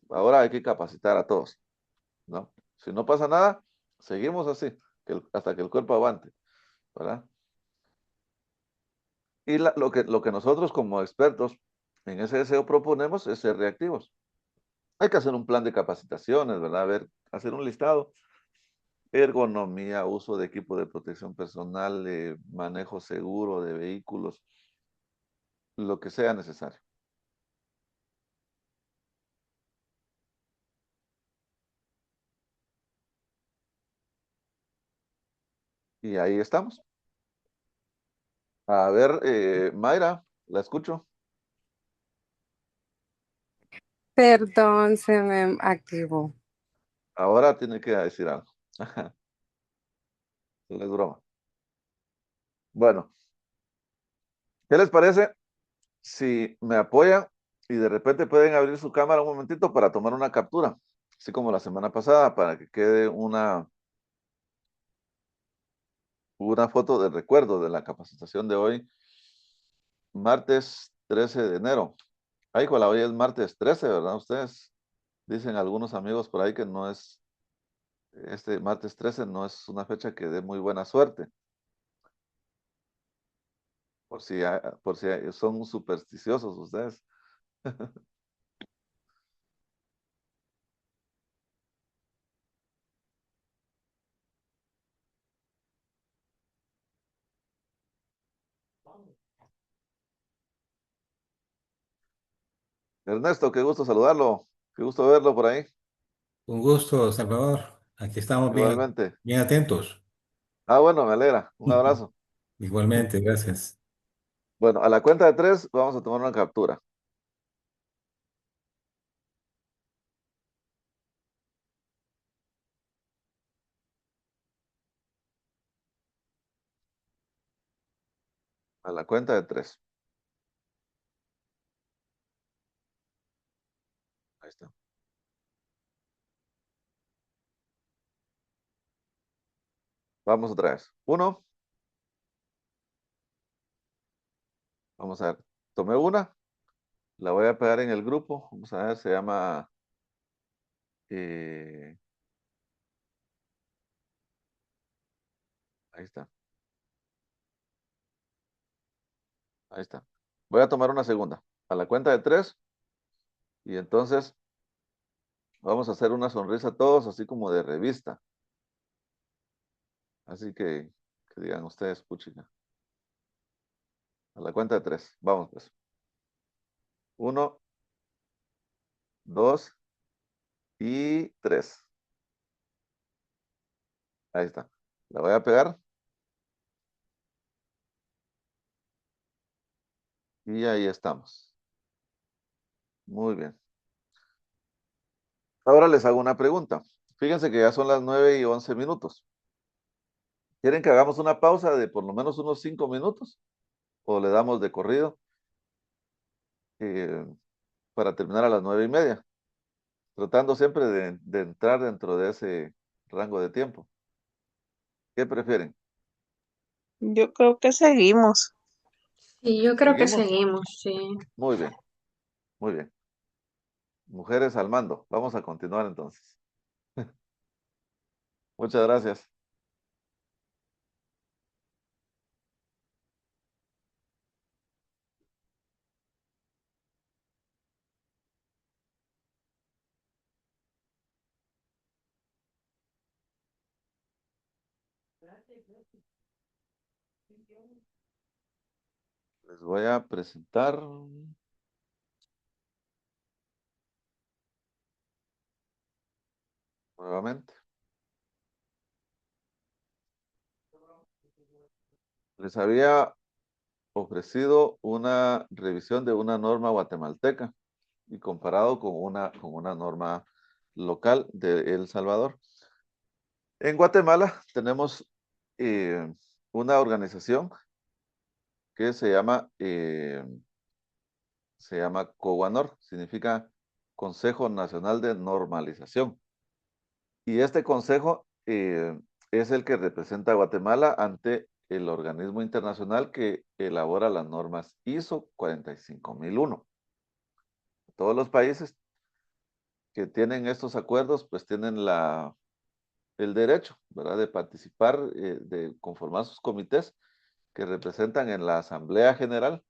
ahora hay que capacitar a todos, ¿no? Si no pasa nada, seguimos así, hasta que el cuerpo aguante, ¿verdad? Y lo que nosotros como expertos en ese deseo proponemos es ser reactivos. Hay que hacer un plan de capacitaciones, ¿verdad? Hacer un listado: ergonomía, uso de equipo de protección personal, manejo seguro de vehículos, lo que sea necesario. Y ahí estamos. A ver, Mayra, la escucho. Perdón, se me activó. Ahora tiene que decir algo. No es broma. Bueno, ¿qué les parece si me apoyan y de repente pueden abrir su cámara un momentito para tomar una captura, así como la semana pasada, para que quede una foto de recuerdo de la capacitación de hoy, martes 13 de enero? Ay, la hoy es martes 13, ¿verdad? Ustedes dicen algunos amigos por ahí que no es, este martes 13 no es una fecha que dé muy buena suerte, por si son supersticiosos ustedes. Ernesto, qué gusto saludarlo, qué gusto verlo por ahí. Un gusto, Salvador. Aquí estamos bien, Igualmente. bien atentos. Ah, bueno, me alegra. Un abrazo. Igualmente, gracias. Bueno, a la cuenta de 3 vamos a tomar una captura. A la cuenta de 3. Ahí está. Vamos otra vez. 1. Vamos a ver. Tomé una. La voy a pegar en el grupo. Vamos a ver, se llama... eh, ahí está. Ahí está. Voy a tomar una segunda. A la cuenta de 3. Y entonces vamos a hacer una sonrisa todos, así como de revista. Así que digan ustedes, puchica. A la cuenta de 3. Vamos pues. 1, 2 y 3. Ahí está. La voy a pegar. Y ahí estamos. Muy bien. Ahora les hago una pregunta. Fíjense que ya son las 9:11. ¿Quieren que hagamos una pausa de por lo menos unos 5 minutos? ¿O le damos de corrido eh, para terminar a las 9:30? Tratando siempre de entrar dentro de ese rango de tiempo. ¿Qué prefieren? Yo creo que seguimos. Y yo creo que ¿Seguimos? seguimos, sí. Muy bien, muy bien. Mujeres al mando. Vamos a continuar entonces. Muchas gracias. Les voy a presentar nuevamente. Les había ofrecido una revisión de una norma guatemalteca y comparado con una norma local de El Salvador. En Guatemala tenemos una organización que se llama COGUANOR, significa Consejo Nacional de Normalización. Y este consejo es el que representa a Guatemala ante el organismo internacional que elabora las normas ISO 45001. Todos los países que tienen estos acuerdos, pues tienen el derecho, ¿verdad?, de participar, de conformar sus comités que representan en la Asamblea General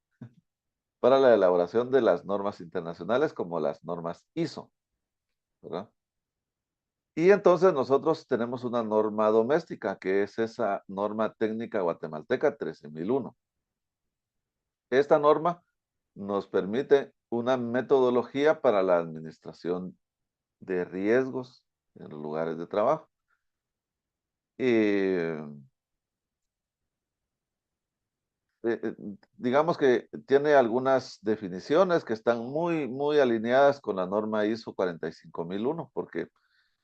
para la elaboración de las normas internacionales como las normas ISO, ¿verdad? Y entonces nosotros tenemos una norma doméstica, que es esa norma técnica guatemalteca 13001. Esta norma nos permite una metodología para la administración de riesgos en los lugares de trabajo. Digamos que tiene algunas definiciones que están muy, muy alineadas con la norma ISO 45001, porque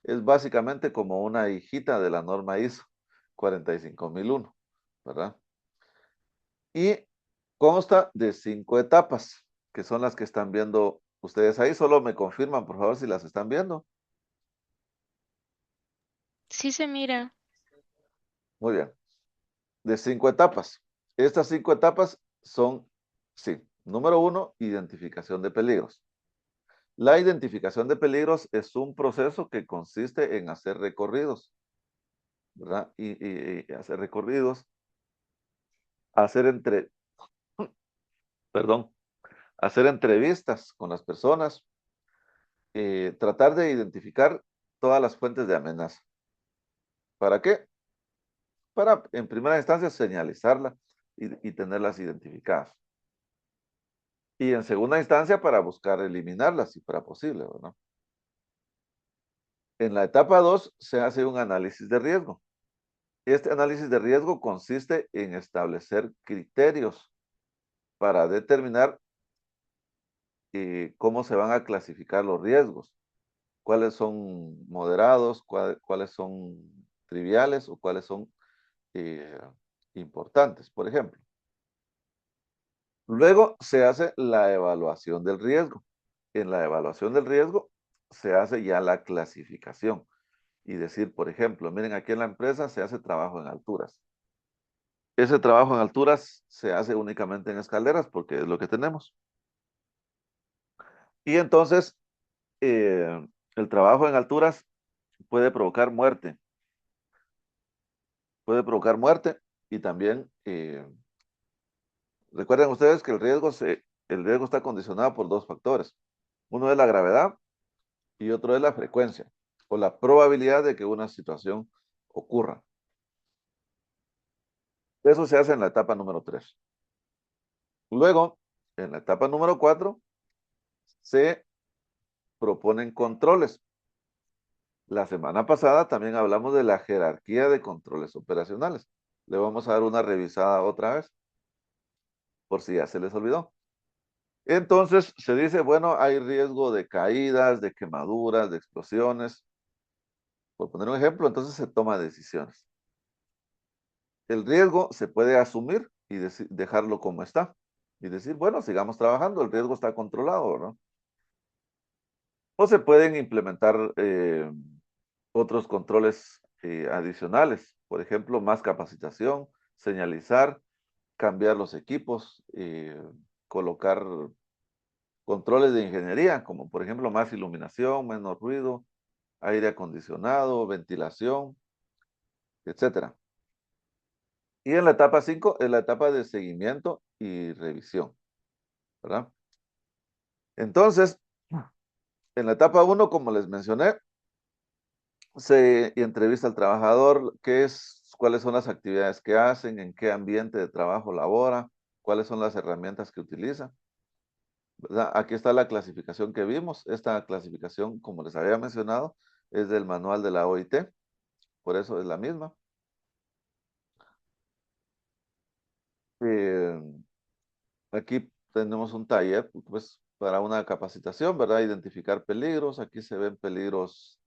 es básicamente como una hijita de la norma ISO 45001, ¿verdad? Y consta de 5 etapas, que son las que están viendo ustedes ahí. Solo me confirman, por favor, si las están viendo. Sí se mira. Muy bien. De 5 etapas. Estas 5 etapas son, sí, número 1, identificación de peligros. La identificación de peligros es un proceso que consiste en hacer recorridos, ¿verdad? Y hacer recorridos, hacer perdón, hacer entrevistas con las personas, tratar de identificar todas las fuentes de amenaza. ¿Para qué? Para, en primera instancia, señalizarlas y tenerlas identificadas. Y en segunda instancia, para buscar eliminarlas si fuera posible, ¿verdad? En la etapa 2 se hace un análisis de riesgo. Este análisis de riesgo consiste en establecer criterios para determinar cómo se van a clasificar los riesgos, cuáles son moderados, cuáles son triviales o cuáles son importantes, por ejemplo. Luego se hace la evaluación del riesgo. En la evaluación del riesgo se hace ya la clasificación y decir, por ejemplo, miren, aquí en la empresa se hace trabajo en alturas. Ese trabajo en alturas se hace únicamente en escaleras porque es lo que tenemos. Y entonces, el trabajo en alturas puede provocar muerte. Puede provocar muerte y también, recuerden ustedes que el riesgo está condicionado por dos factores. Uno es la gravedad y otro es la frecuencia o la probabilidad de que una situación ocurra. Eso se hace en la etapa número 3. Luego, en la etapa número 4, se proponen controles. La semana pasada también hablamos de la jerarquía de controles operacionales. Le vamos a dar una revisada otra vez, por si ya se les olvidó. Entonces, se dice, bueno, hay riesgo de caídas, de quemaduras, de explosiones. Por poner un ejemplo, entonces se toma decisiones. El riesgo se puede asumir y dejarlo como está. Y decir, bueno, sigamos trabajando, el riesgo está controlado, ¿no? O se pueden implementar otros controles adicionales. Por ejemplo, más capacitación, señalizar, cambiar los equipos, colocar controles de ingeniería, como por ejemplo más iluminación, menos ruido, aire acondicionado, ventilación, etcétera. Y en la etapa 5 es la etapa de seguimiento y revisión, ¿verdad? Entonces, en la etapa 1, como les mencioné, se entrevista al trabajador, cuáles son las actividades que hacen, en qué ambiente de trabajo labora, cuáles son las herramientas que utiliza, ¿verdad? Aquí está la clasificación que vimos. Esta clasificación, como les había mencionado, es del manual de la OIT, por eso es la misma. Aquí tenemos un taller, pues, para una capacitación, ¿verdad? Identificar peligros. Aquí se ven peligros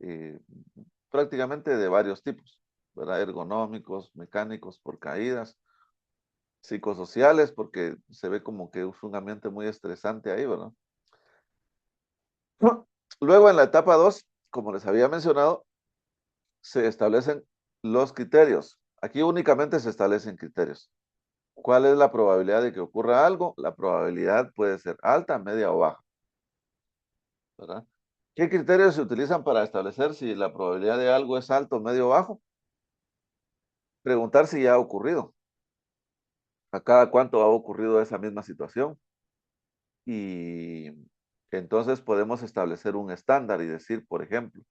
prácticamente de varios tipos, ¿verdad? Ergonómicos, mecánicos por caídas, psicosociales, porque se ve como que es un ambiente muy estresante ahí, ¿verdad? Luego en la etapa 2, como les había mencionado, se establecen los criterios. Aquí únicamente se establecen criterios. ¿Cuál es la probabilidad de que ocurra algo? La probabilidad puede ser alta, media o baja, ¿verdad? ¿Qué criterios se utilizan para establecer si la probabilidad de algo es alto, medio o bajo? Preguntar si ya ha ocurrido. ¿A cada cuánto ha ocurrido esa misma situación? Y entonces podemos establecer un estándar y decir, por ejemplo,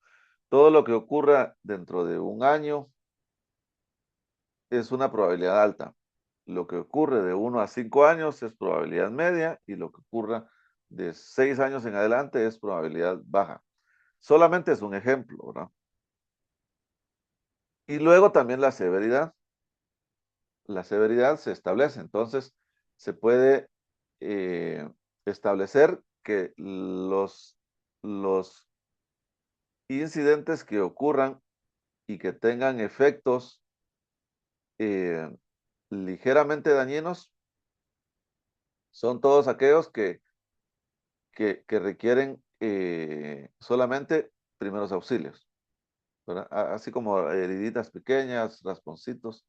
todo lo que ocurra dentro de un año es una probabilidad alta. Lo que ocurre de 1 a 5 años es probabilidad media y lo que ocurra de 6 años en adelante es probabilidad baja. Solamente es un ejemplo, ¿verdad? Y luego también la severidad. La severidad se establece, entonces se puede establecer que los incidentes que ocurran y que tengan efectos ligeramente dañinos son todos aquellos que requieren solamente primeros auxilios, ¿verdad? Así como heriditas pequeñas, rasponcitos,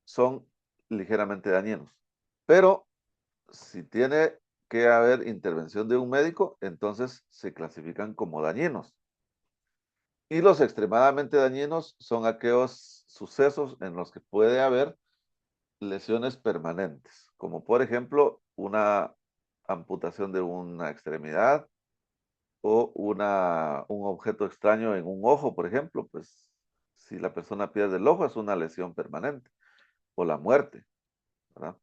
son ligeramente dañinos. Pero si tiene que haber intervención de un médico, entonces se clasifican como dañinos. Y los extremadamente dañinos son aquellos sucesos en los que puede haber lesiones permanentes, como por ejemplo una amputación de una extremidad o un objeto extraño en un ojo, por ejemplo, pues si la persona pierde el ojo es una lesión permanente o la muerte, ¿verdad?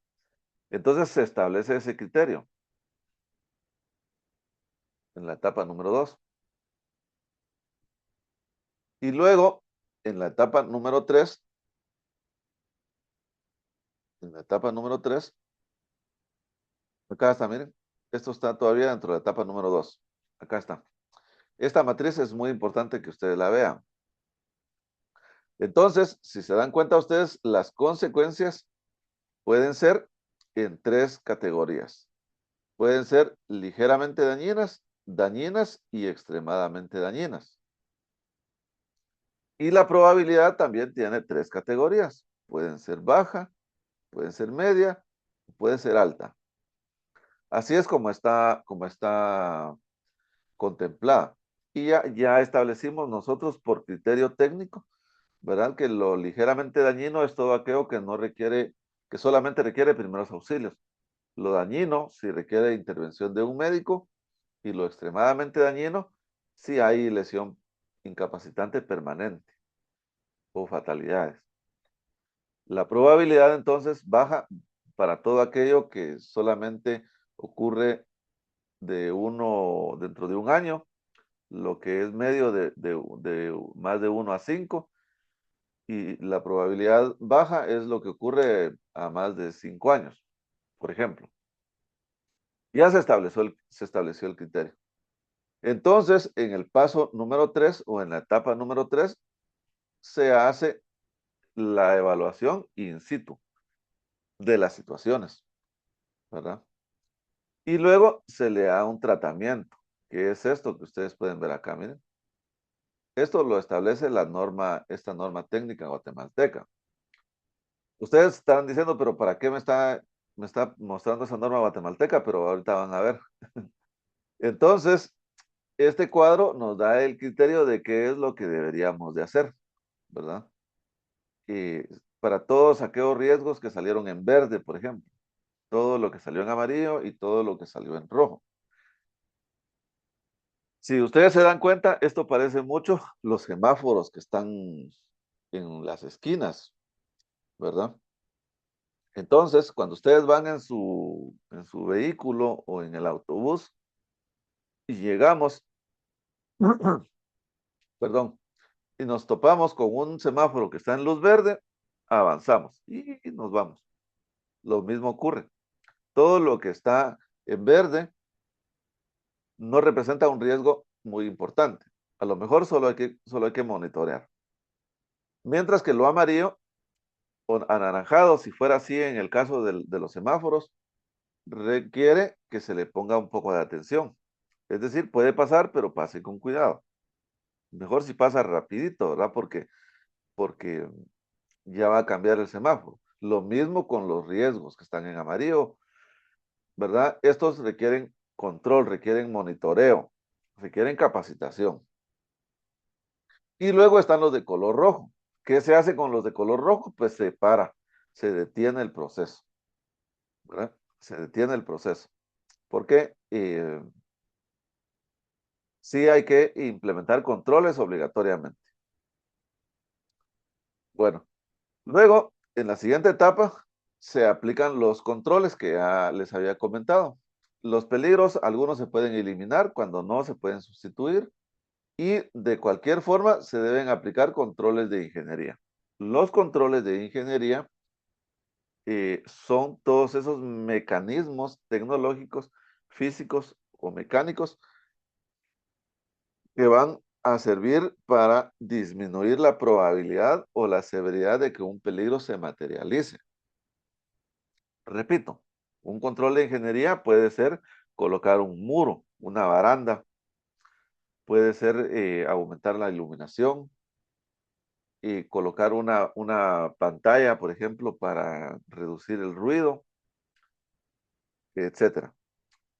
Entonces se establece ese criterio en la etapa número 2. Y luego, en la etapa número 3, acá está, miren, esto está todavía dentro de la etapa número 2. Acá está. Esta matriz es muy importante que ustedes la vean. Entonces, si se dan cuenta ustedes, las consecuencias pueden ser en 3 categorías. Pueden ser ligeramente dañinas, dañinas y extremadamente dañinas. Y la probabilidad también tiene 3 categorías. Pueden ser baja, pueden ser media, puede ser alta. Así es como está contemplada. Y ya establecimos nosotros por criterio técnico, ¿verdad? Que lo ligeramente dañino es todo aquello que no requiere, que solamente requiere primeros auxilios. Lo dañino si requiere intervención de un médico y lo extremadamente dañino si hay lesión incapacitante permanente o fatalidades. La probabilidad entonces baja para todo aquello que solamente ocurre dentro de un año, lo que es medio de más de 1 a 5, y la probabilidad baja es lo que ocurre a más de 5 años, por ejemplo. Ya se estableció el criterio. Entonces, en el paso número 3 o en la etapa número 3, se hace la evaluación in situ de las situaciones, ¿verdad? Y luego se le da un tratamiento, que es esto que ustedes pueden ver acá, miren. Esto lo establece esta norma técnica guatemalteca. Ustedes están diciendo, pero ¿para qué me está mostrando esa norma guatemalteca? Pero ahorita van a ver. Entonces, este cuadro nos da el criterio de qué es lo que deberíamos de hacer, ¿verdad? Y para todos aquellos riesgos que salieron en verde, por ejemplo, todo lo que salió en amarillo y todo lo que salió en rojo. Si ustedes se dan cuenta, esto parece mucho los semáforos que están en las esquinas, ¿verdad? Entonces, cuando ustedes van en su vehículo o en el autobús y llegamos, perdón, y nos topamos con un semáforo que está en luz verde, avanzamos y nos vamos. Lo mismo ocurre. Todo lo que está en verde no representa un riesgo muy importante. A lo mejor solo hay que monitorear. Mientras que lo amarillo o anaranjado, si fuera así en el caso de los semáforos, requiere que se le ponga un poco de atención. Es decir, puede pasar, pero pase con cuidado. Mejor si pasa rapidito, ¿verdad? Porque ya va a cambiar el semáforo. Lo mismo con los riesgos que están en amarillo, ¿verdad? Estos requieren control, requieren monitoreo, requieren capacitación. Y luego están los de color rojo. ¿Qué se hace con los de color rojo? Pues se para, se detiene el proceso, ¿verdad? Se detiene el proceso. Porque sí hay que implementar controles obligatoriamente. Bueno, luego, en la siguiente etapa, se aplican los controles que ya les había comentado. Los peligros, algunos se pueden eliminar, cuando no se pueden sustituir. Y de cualquier forma, se deben aplicar controles de ingeniería. Los controles de ingeniería son todos esos mecanismos tecnológicos, físicos o mecánicos que van a servir para disminuir la probabilidad o la severidad de que un peligro se materialice. Repito, un control de ingeniería puede ser colocar un muro, una baranda, puede ser aumentar la iluminación y colocar una pantalla, por ejemplo, para reducir el ruido, etcétera.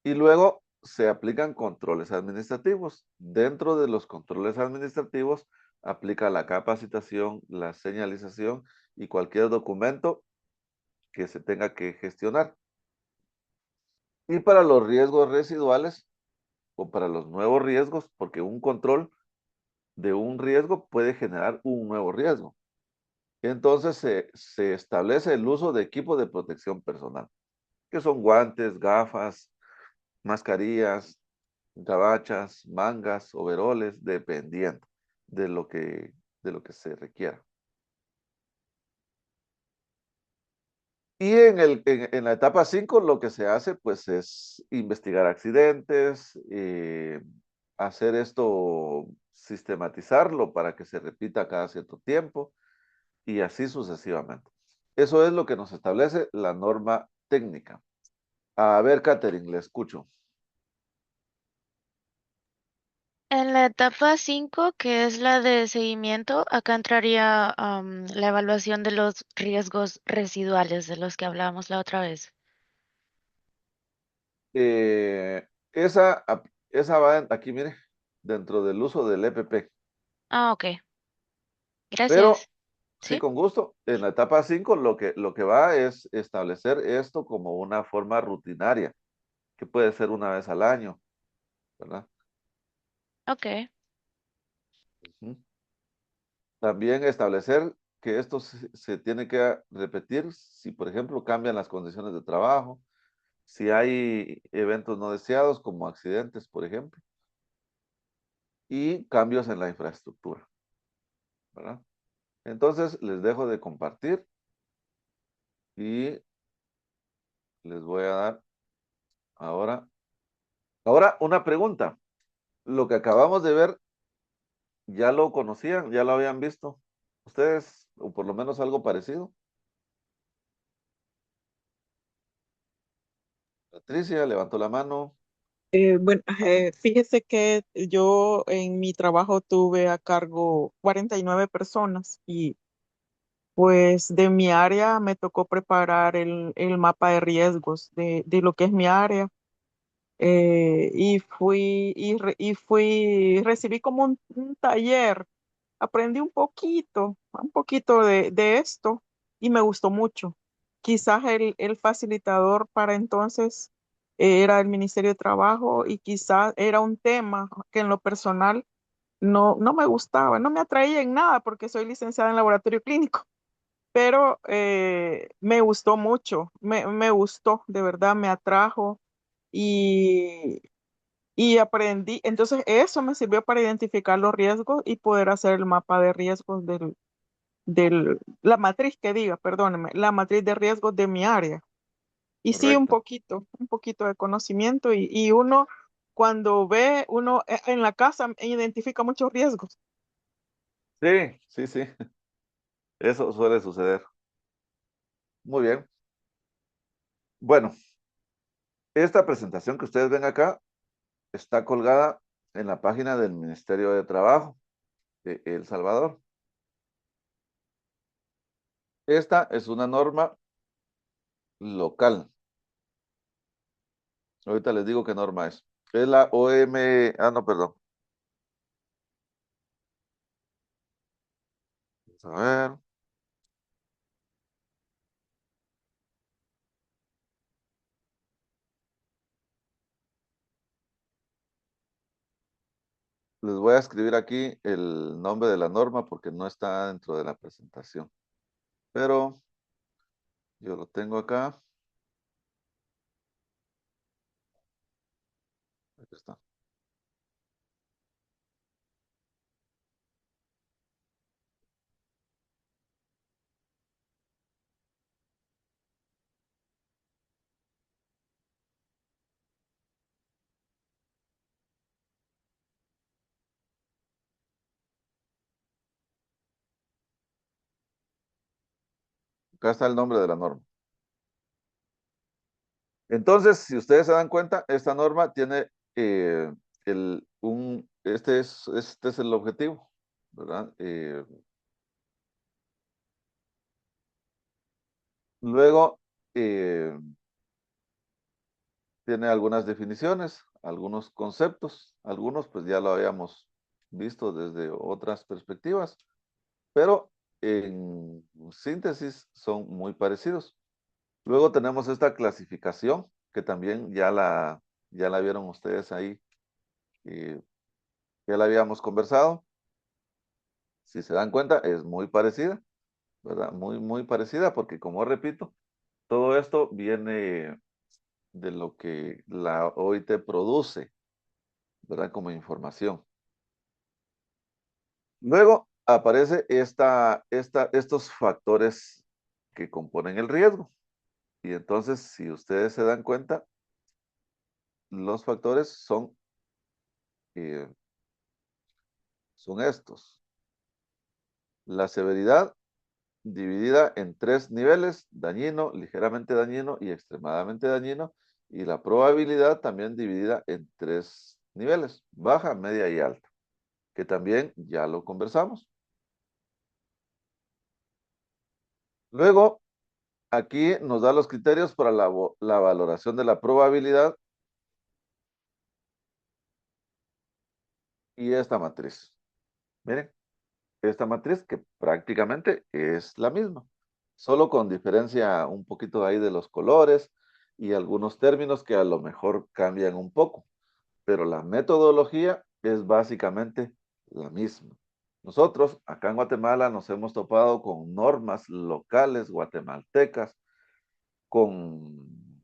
Y luego se aplican controles administrativos. Dentro de los controles administrativos aplica la capacitación, la señalización y cualquier documento que se tenga que gestionar. Y para los riesgos residuales o para los nuevos riesgos, porque un control de un riesgo puede generar un nuevo riesgo. Entonces se establece el uso de equipos de protección personal, que son guantes, gafas, mascarillas, gabachas, mangas, overoles, dependiendo, de lo que se requiera. Y en la etapa 5 lo que se hace pues es investigar accidentes, hacer esto, sistematizarlo para que se repita cada cierto tiempo y así sucesivamente. Eso es lo que nos establece la norma técnica. A ver, Catherine, le escucho. En la etapa 5, que es la de seguimiento, acá entraría la evaluación de los riesgos residuales de los que hablábamos la otra vez. Esa va aquí, mire, dentro del uso del EPP. Ah, ok. Pero Gracias. sí, ¿Sí? con gusto. En la etapa 5 lo que va es establecer esto como una forma rutinaria, que puede ser una vez al año, ¿verdad? Ok. Ujú. También establecer que esto se tiene que repetir si, por ejemplo, cambian las condiciones de trabajo, si hay eventos no deseados como accidentes, por ejemplo, y cambios en la infraestructura, ¿verdad? Entonces, les dejo de compartir y les voy a dar ahora. Ahora, una pregunta. Lo que acabamos de ver, ¿ya lo conocían? ¿Ya lo habían visto? ¿Ustedes, o por lo menos algo parecido? Patricia levantó la mano. Bueno, fíjese que yo en mi trabajo tuve a cargo 49 personas y pues de mi área me tocó preparar el mapa de riesgos de lo que es mi área. Recibí como un taller, aprendí un poquito de esto y me gustó mucho. Quizás el facilitador para entonces era el Ministerio de Trabajo y quizás era un tema que en lo personal no me gustaba, no me atraía en nada porque soy licenciada en laboratorio clínico, pero me gustó mucho, me gustó, de verdad me atrajo y aprendí. Entonces, eso me sirvió para identificar los riesgos y poder hacer el mapa de riesgos la matriz que diga, perdóneme, la matriz de riesgos de mi área. Y sí, Correcto. un poquito de conocimiento y uno, cuando ve, uno en la casa identifica muchos riesgos. Sí, sí, sí. Eso suele suceder. Muy bien. Bueno, esta presentación que ustedes ven acá está colgada en la página del Ministerio de Trabajo de El Salvador. Esta es una norma local. Ahorita les digo qué norma es. Es la OM, no, perdón. Vamos a ver. Les voy a escribir aquí el nombre de la norma porque no está dentro de la presentación. Pero yo lo tengo acá. Aquí está. Acá está el nombre de la norma. Entonces, si ustedes se dan cuenta, esta norma tiene este es el objetivo, ¿verdad? Luego, eh, tiene algunas definiciones, algunos conceptos, algunos pues ya lo habíamos visto desde otras perspectivas, pero en síntesis son muy parecidos. Luego tenemos esta clasificación, que también ya la vieron ustedes ahí, eh, ya la habíamos conversado. Si se dan cuenta, es muy parecida, ¿verdad? Muy, muy parecida, porque como repito, todo esto viene de lo que la OIT produce, ¿verdad? Como información. Luego aparece estos factores que componen el riesgo. Y entonces, si ustedes se dan cuenta, los factores eh, son estos. La severidad dividida en 3 niveles: dañino, ligeramente dañino y extremadamente dañino. Y la probabilidad también dividida en 3 niveles: baja, media y alta, que también ya lo conversamos. Luego, aquí nos da los criterios para la valoración de la probabilidad y esta matriz. Miren, esta matriz que prácticamente es la misma, solo con diferencia un poquito ahí de los colores y algunos términos que a lo mejor cambian un poco, pero la metodología es básicamente la misma. Nosotros acá en Guatemala nos hemos topado con normas locales guatemaltecas, con,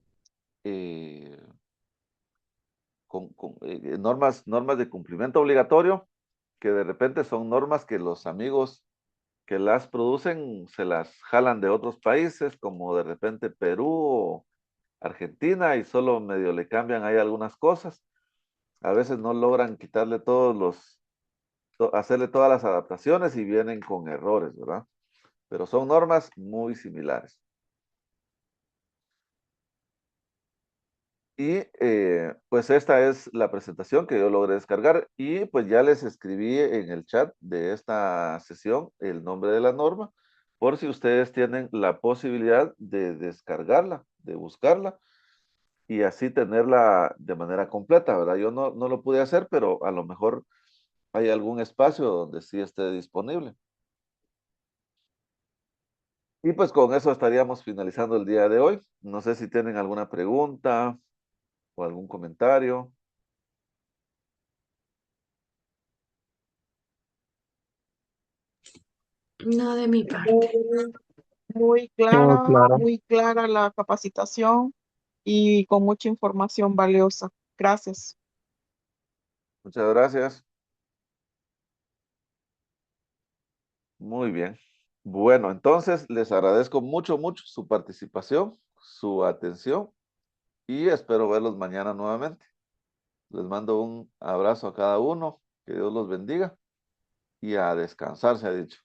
eh, normas de cumplimiento obligatorio, que de repente son normas que los amigos que las producen se las jalan de otros países, como de repente Perú o Argentina, y solo medio le cambian ahí algunas cosas. A veces no logran quitarle hacerle todas las adaptaciones y vienen con errores, ¿verdad? Pero son normas muy similares. Y pues esta es la presentación que yo logré descargar, y pues ya les escribí en el chat de esta sesión el nombre de la norma, por si ustedes tienen la posibilidad de descargarla, de buscarla y así tenerla de manera completa, ¿verdad? Yo no lo pude hacer, pero a lo mejor hay algún espacio donde sí esté disponible. Y pues con eso estaríamos finalizando el día de hoy. No sé si tienen alguna pregunta o algún comentario. No de mi parte. Muy, Todo claro. muy clara la capacitación y con mucha información valiosa. Gracias. Muchas gracias. Muy bien. Bueno, entonces les agradezco mucho su participación, su atención, y espero verlos mañana nuevamente. Les mando un abrazo a cada uno, que Dios los bendiga y a descansar, se ha dicho.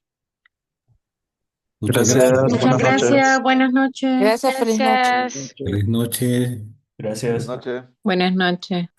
Muchas Gracias. gracias. Muchas Buenas gracias. noches. Buenas noches. Gracias, feliz noche. Gracias. Feliz noche. Feliz Gracias. noche. Buenas noches.